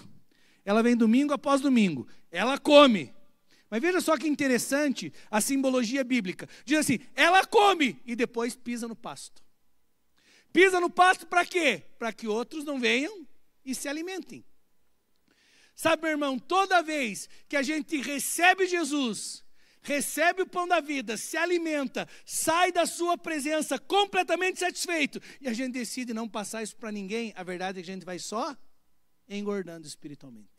Ela vem domingo após domingo, ela come. Mas veja só que interessante a simbologia bíblica. Diz assim: ela come e depois pisa no pasto. Pisa no pasto para quê? Para que outros não venham e se alimentem. Sabe, meu irmão, toda vez que a gente recebe Jesus, recebe o pão da vida, se alimenta, sai da sua presença completamente satisfeito, e a gente decide não passar isso para ninguém, a verdade é que a gente vai só engordando espiritualmente.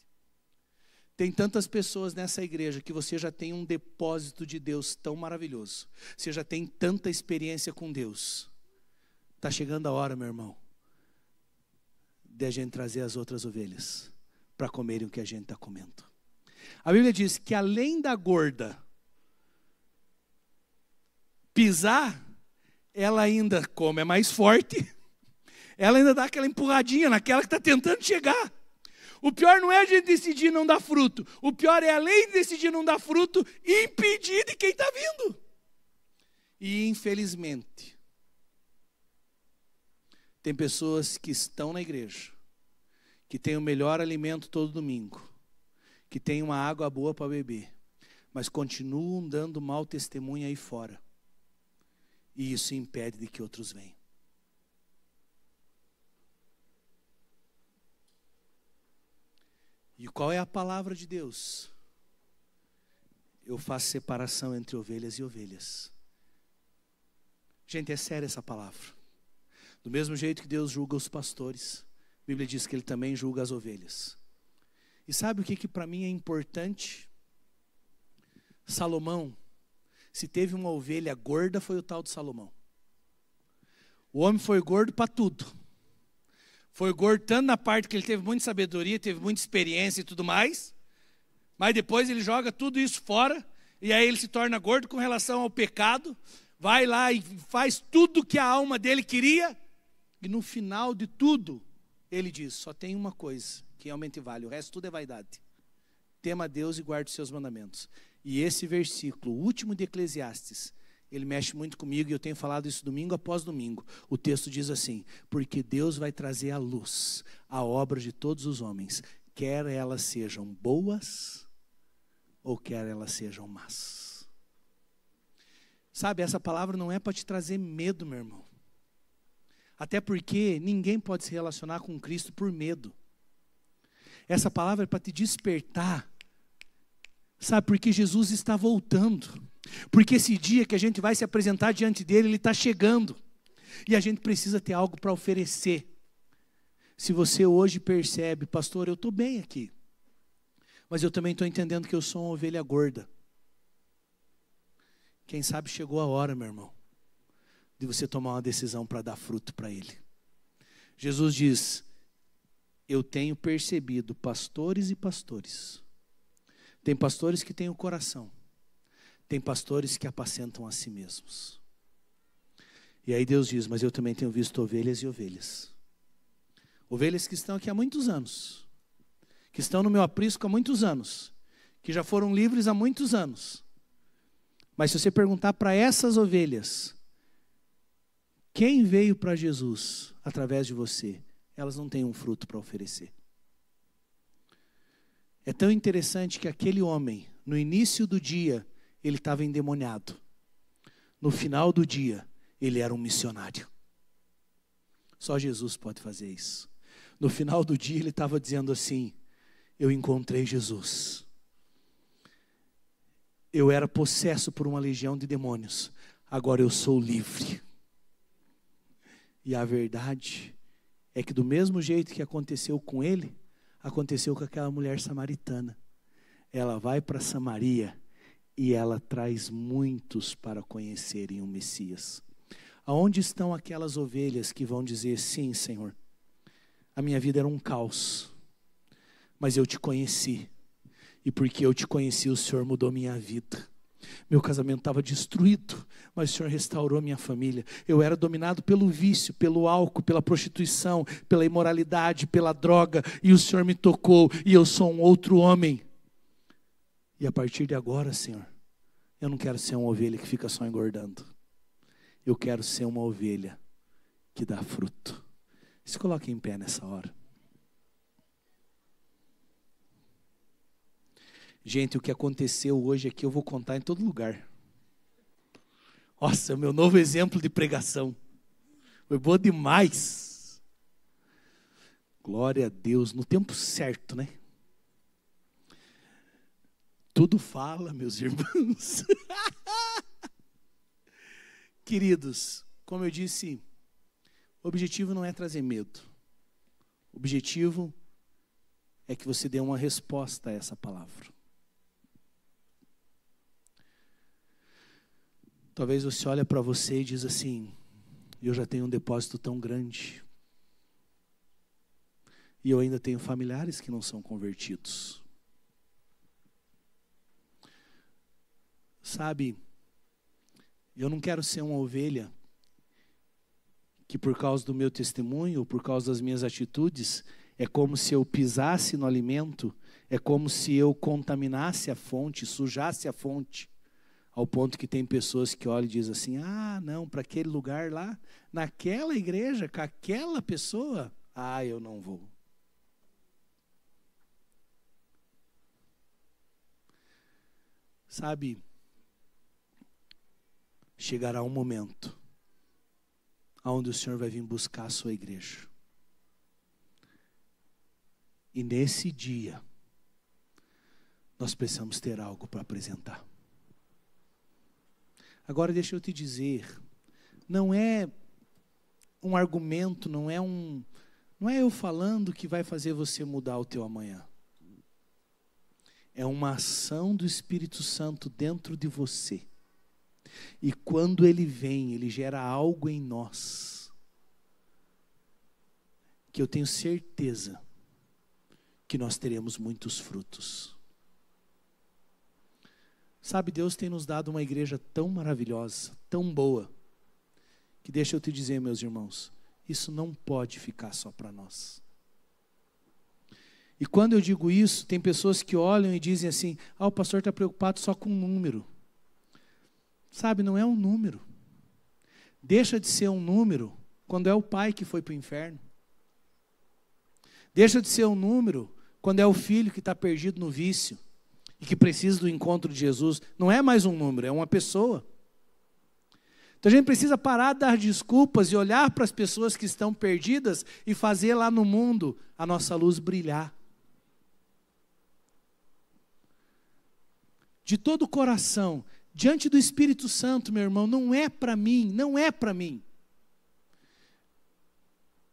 Tem tantas pessoas nessa igreja que você já tem um depósito de Deus tão maravilhoso, você já tem tanta experiência com Deus. Está chegando a hora, meu irmão, de a gente trazer as outras ovelhas para comerem o que a gente está comendo. A Bíblia diz que além da gorda pisar, ela ainda come, é mais forte, ela ainda dá aquela empurradinha naquela que está tentando chegar. O pior não é a gente decidir não dar fruto, o pior é, além de decidir não dar fruto, impedir de quem está vindo. E infelizmente, tem pessoas que estão na igreja, que têm o melhor alimento todo domingo, que têm uma água boa para beber, mas continuam dando mau testemunho aí fora. E isso impede de que outros venham. E qual é a palavra de Deus? Eu faço separação entre ovelhas e ovelhas. Gente, é séria essa palavra. Do mesmo jeito que Deus julga os pastores, a Bíblia diz que Ele também julga as ovelhas. E sabe o que para mim é importante? Salomão, se teve uma ovelha gorda, foi o tal de Salomão. O homem foi gordo para tudo. Foi gordo tanto na parte que ele teve muita sabedoria, teve muita experiência e tudo mais, mas depois ele joga tudo isso fora, e aí ele se torna gordo com relação ao pecado, vai lá e faz tudo que a alma dele queria, e no final de tudo, ele diz, só tem uma coisa que realmente vale, o resto tudo é vaidade. Tema a Deus e guarde os seus mandamentos. E esse versículo, o último de Eclesiastes, ele mexe muito comigo, e eu tenho falado isso domingo após domingo. O texto diz assim, porque Deus vai trazer à luz a obra de todos os homens, quer elas sejam boas, ou quer elas sejam más. Sabe, essa palavra não é para te trazer medo, meu irmão. Até porque ninguém pode se relacionar com Cristo por medo. Essa palavra é para te despertar. Sabe, porque Jesus está voltando. Porque esse dia que a gente vai se apresentar diante dele, ele está chegando. E a gente precisa ter algo para oferecer. Se você hoje percebe, pastor, eu estou bem aqui. Mas eu também estou entendendo que eu sou uma ovelha gorda. Quem sabe chegou a hora, meu irmão, de você tomar uma decisão para dar fruto para ele. Jesus diz, eu tenho percebido pastores e pastores. Tem pastores que têm o coração. Tem pastores que apacentam a si mesmos. E aí Deus diz, mas eu também tenho visto ovelhas e ovelhas. Ovelhas que estão aqui há muitos anos. Que estão no meu aprisco há muitos anos. Que já foram livres há muitos anos. Mas se você perguntar para essas ovelhas, quem veio para Jesus através de você? Elas não têm um fruto para oferecer. É tão interessante que aquele homem, no início do dia, ele estava endemoniado. No final do dia, ele era um missionário. Só Jesus pode fazer isso. No final do dia, ele estava dizendo assim, eu encontrei Jesus. Eu era possesso por uma legião de demônios. Agora eu sou livre. E a verdade é que do mesmo jeito que aconteceu com ele, aconteceu com aquela mulher samaritana. Ela vai para Samaria e ela traz muitos para conhecerem o Messias. Aonde estão aquelas ovelhas que vão dizer, sim, Senhor, a minha vida era um caos, mas eu te conheci. E porque eu te conheci, o Senhor mudou minha vida. Meu casamento estava destruído, mas o Senhor restaurou minha família. Eu era dominado pelo vício, pelo álcool, pela prostituição, pela imoralidade, pela droga. E o Senhor me tocou e eu sou um outro homem. E a partir de agora, Senhor, eu não quero ser uma ovelha que fica só engordando. Eu quero ser uma ovelha que dá fruto. Se coloque em pé nessa hora. Gente, o que aconteceu hoje aqui eu vou contar em todo lugar. Nossa, é o meu novo exemplo de pregação. Foi boa demais. Glória a Deus, no tempo certo, né? Tudo fala, meus irmãos. Queridos, como eu disse, o objetivo não é trazer medo. O objetivo é que você dê uma resposta a essa palavra. Talvez você olhe para você e diz assim, eu já tenho um depósito tão grande. E eu ainda tenho familiares que não são convertidos. Sabe, eu não quero ser uma ovelha que por causa do meu testemunho, ou por causa das minhas atitudes, é como se eu pisasse no alimento, é como se eu contaminasse a fonte, sujasse a fonte. Ao ponto que tem pessoas que olham e dizem assim, ah, não, para aquele lugar lá, naquela igreja, com aquela pessoa, ah, eu não vou. Sabe, chegará um momento onde o Senhor vai vir buscar a sua igreja. E nesse dia, nós precisamos ter algo para apresentar. Agora deixa eu te dizer, não é um argumento, não é eu falando que vai fazer você mudar o teu amanhã. É uma ação do Espírito Santo dentro de você. E quando ele vem, ele gera algo em nós, que eu tenho certeza que nós teremos muitos frutos. Sabe, Deus tem nos dado uma igreja tão maravilhosa, tão boa, que deixa eu te dizer, meus irmãos, isso não pode ficar só para nós. E quando eu digo isso, tem pessoas que olham e dizem assim, o pastor está preocupado só com um número. Sabe, não é um número. Deixa de ser um número quando é o pai que foi para o inferno. Deixa de ser um número quando é o filho que está perdido no vício e que precisa do encontro de Jesus. Não é mais um número, é uma pessoa. Então a gente precisa parar de dar desculpas e olhar para as pessoas que estão perdidas e fazer lá no mundo a nossa luz brilhar. De todo o coração, diante do Espírito Santo, meu irmão, não é para mim, não é para mim.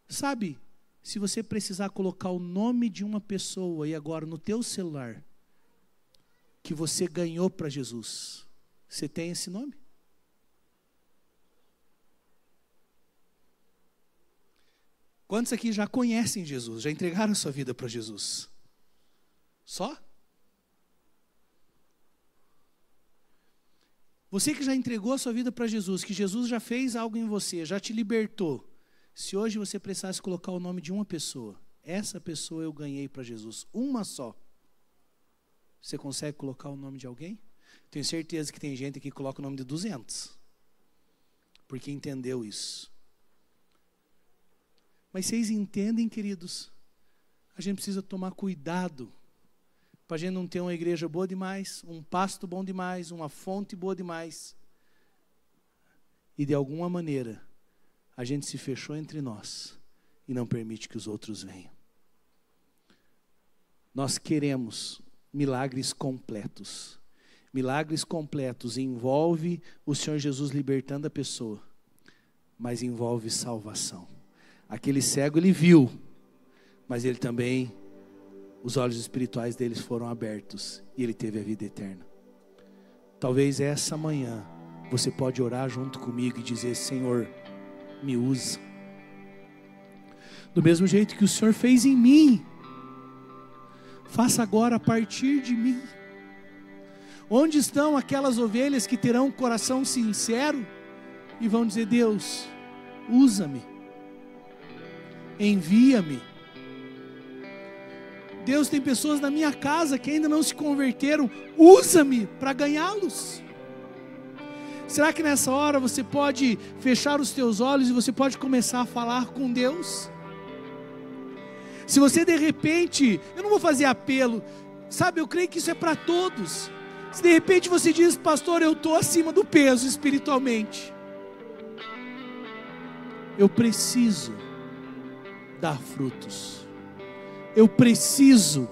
Sabe, se você precisar colocar o nome de uma pessoa e agora no teu celular, que você ganhou para Jesus, você tem esse nome? Quantos aqui já conhecem Jesus, já entregaram sua vida para Jesus? Só? Você que já entregou a sua vida para Jesus, que Jesus já fez algo em você, já te libertou. Se hoje você precisasse colocar o nome de uma pessoa, essa pessoa eu ganhei para Jesus, uma só. Você consegue colocar o nome de alguém? Tenho certeza que tem gente que coloca o nome de 200, porque entendeu isso. Mas vocês entendem, queridos? A gente precisa tomar cuidado para a gente não ter uma igreja boa demais, um pasto bom demais, uma fonte boa demais. E de alguma maneira, a gente se fechou entre nós e não permite que os outros venham. Nós queremos milagres completos. Milagres completos envolve o Senhor Jesus libertando a pessoa, mas envolve salvação. Aquele cego ele viu, mas ele também, os olhos espirituais deles foram abertos e ele teve a vida eterna. Talvez essa manhã você pode orar junto comigo e dizer: Senhor, me usa. Do mesmo jeito que o Senhor fez em mim, faça agora a partir de mim. Onde estão aquelas ovelhas que terão um coração sincero e vão dizer: Deus, usa-me, envia-me. Deus, tem pessoas na minha casa que ainda não se converteram, usa-me para ganhá-los. Será que nessa hora você pode fechar os teus olhos e você pode começar a falar com Deus? Se você de repente, eu não vou fazer apelo, sabe, eu creio que isso é para todos. Se de repente você diz: pastor, eu estou acima do peso espiritualmente, eu preciso dar frutos. Eu preciso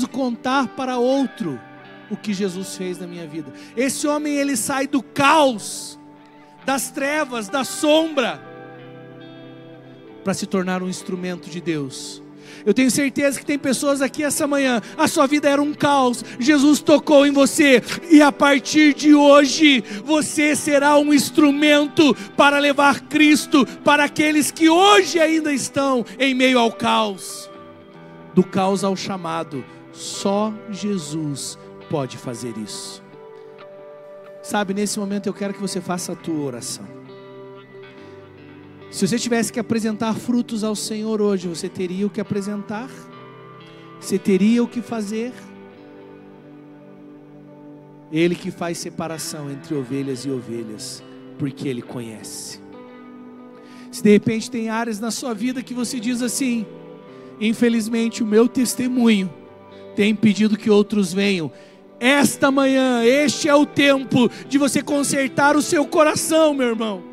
contar para outro o que Jesus fez na minha vida. Esse homem, ele sai do caos, das trevas, da sombra, para se tornar um instrumento de Deus. Eu tenho certeza que tem pessoas aqui essa manhã, a sua vida era um caos, Jesus tocou em você, e a partir de hoje, você será um instrumento para levar Cristo para aqueles que hoje ainda estão em meio ao caos. Do caos ao chamado, só Jesus pode fazer isso. Sabe, nesse momento eu quero que você faça a tua oração. Se você tivesse que apresentar frutos ao Senhor hoje, você teria o que apresentar? Você teria o que fazer? Ele que faz separação entre ovelhas e ovelhas, porque Ele conhece. Se de repente tem áreas na sua vida que você diz assim: infelizmente o meu testemunho tem impedido que outros venham. Esta manhã, este é o tempo de você consertar o seu coração, meu irmão.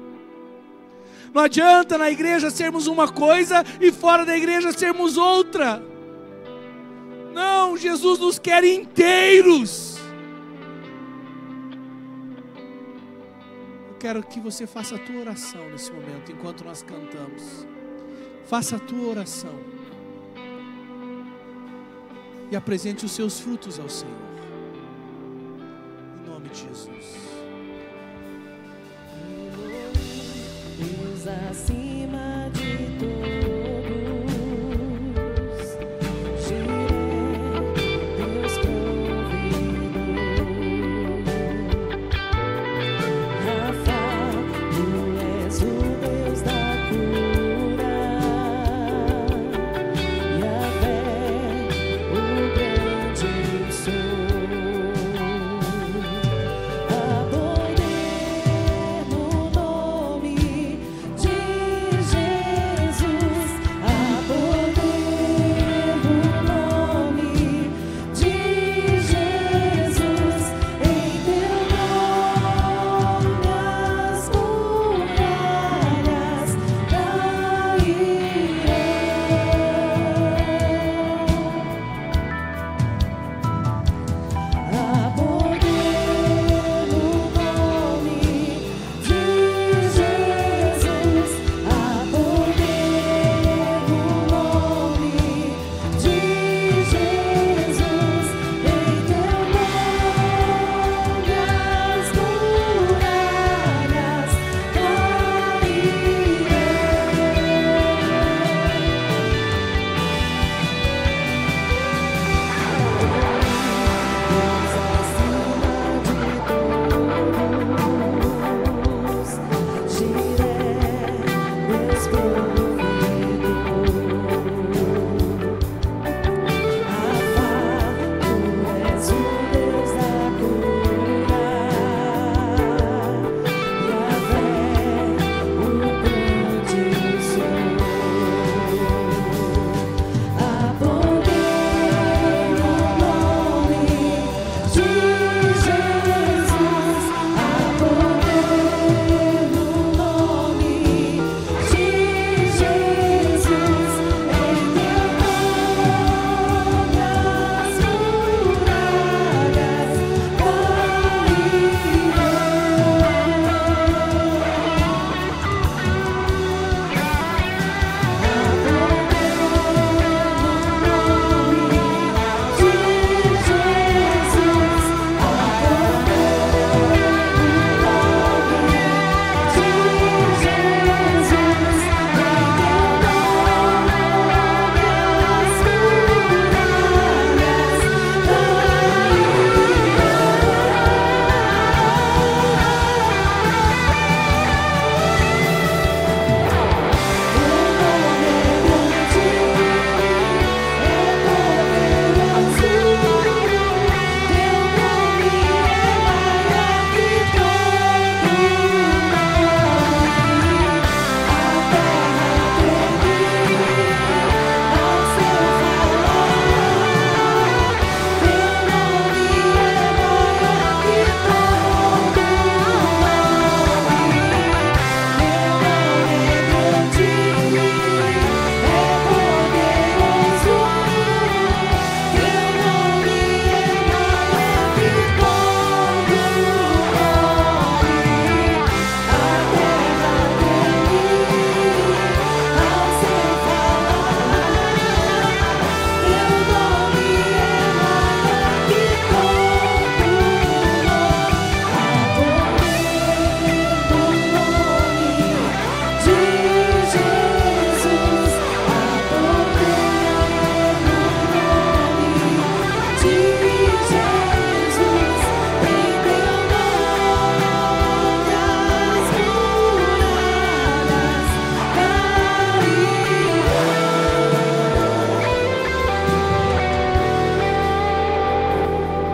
Não adianta na igreja sermos uma coisa e fora da igreja sermos outra. Não, Não, Jesus nos quer inteiros. Eu quero que você faça a tua oração nesse momento, enquanto nós cantamos. Faça a tua oração e apresente os seus frutos ao Senhor, em nome de Jesus. Deus acima de todos, Jireh, Deus provedor, Rafa, tu és o Deus da cura, Yahvé, o grande sou.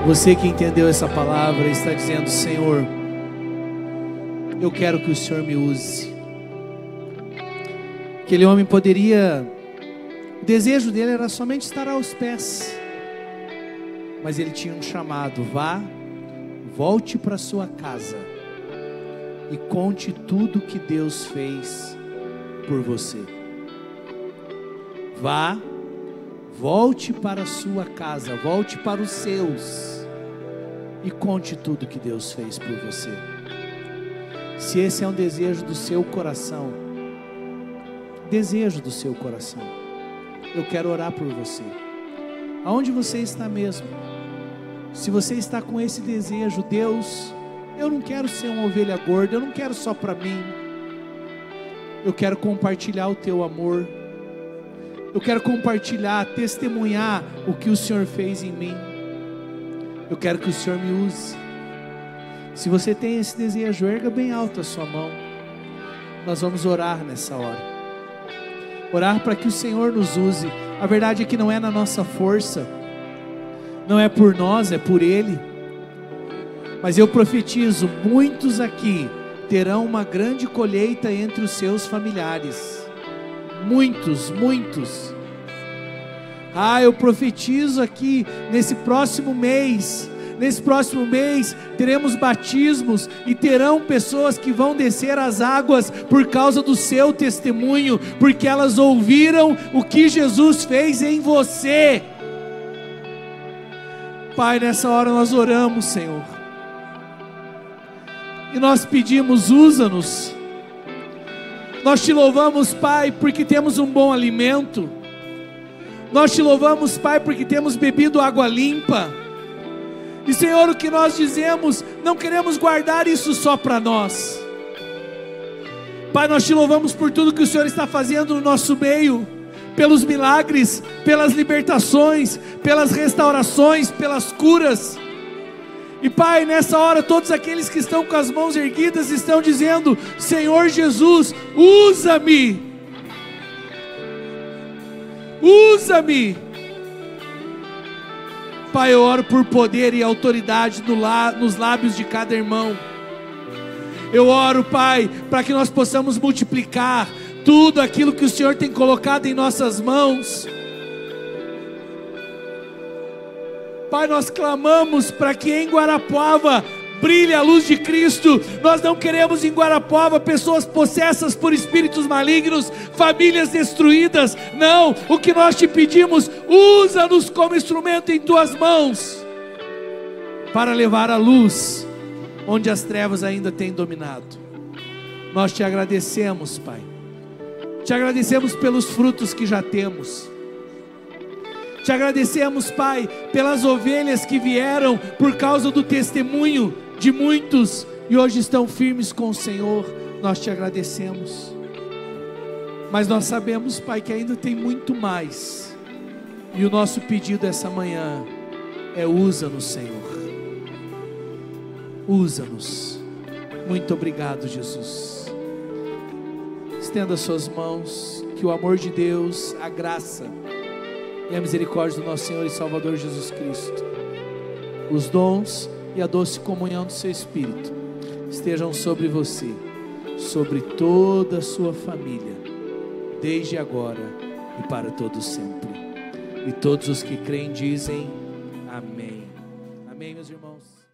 Você que entendeu essa palavra está dizendo: Senhor, eu quero que o Senhor me use. Aquele homem poderia, o desejo dele era somente estar aos pés, mas ele tinha um chamado: vá, volte para sua casa e conte tudo que Deus fez por você. Vá, Volte para a sua casa, volte para os seus e conte tudo que Deus fez por você. Se esse é um desejo do seu coração, eu quero orar por você. Aonde você está mesmo? Se você está com esse desejo, Deus, eu não quero ser uma ovelha gorda, eu não quero só para mim. Eu quero compartilhar o teu amor. Eu quero compartilhar, testemunhar o que o Senhor fez em mim. Eu quero que o Senhor me use. Se você tem esse desejo, erga bem alto a sua mão. Nós vamos orar nessa hora. Orar para que o Senhor nos use. A verdade é que não é na nossa força, não é por nós, é por Ele. Mas eu profetizo, muitos aqui terão uma grande colheita entre os seus familiares. Muitos. Eu profetizo aqui, nesse próximo mês teremos batismos e terão pessoas que vão descer as águas por causa do seu testemunho, porque elas ouviram o que Jesus fez em você. Pai, nessa hora nós oramos, Senhor, e nós pedimos, usa-nos. Nós te louvamos, Pai, porque temos um bom alimento. Nós te louvamos, Pai, porque temos bebido água limpa. E Senhor, o que nós dizemos, não queremos guardar isso só para nós. Pai, nós te louvamos por tudo que o Senhor está fazendo no nosso meio, pelos milagres, pelas libertações, pelas restaurações, pelas curas. E Pai, nessa hora, todos aqueles que estão com as mãos erguidas estão dizendo: Senhor Jesus, usa-me. Usa-me. Pai, eu oro por poder e autoridade nos lábios de cada irmão. Eu oro, Pai, para que nós possamos multiplicar tudo aquilo que o Senhor tem colocado em nossas mãos. Pai, nós clamamos para que em Guarapuava brilhe a luz de Cristo. Nós não queremos em Guarapuava pessoas possessas por espíritos malignos, famílias destruídas. Não, o que nós te pedimos, usa-nos como instrumento em tuas mãos, para levar a luz onde as trevas ainda têm dominado. Nós te agradecemos, Pai. Te agradecemos pelos frutos que já temos. Te agradecemos, Pai, pelas ovelhas que vieram por causa do testemunho de muitos e hoje estão firmes com o Senhor. Nós te agradecemos. Mas nós sabemos, Pai, que ainda tem muito mais. E o nosso pedido essa manhã é: usa-nos, Senhor. Usa-nos. Muito obrigado, Jesus. Estenda suas mãos, que o amor de Deus, a graça e a misericórdia do nosso Senhor e Salvador Jesus Cristo, os dons e a doce comunhão do seu Espírito estejam sobre você, sobre toda a sua família, desde agora e para todos sempre. E todos os que creem dizem amém. Amém, meus irmãos.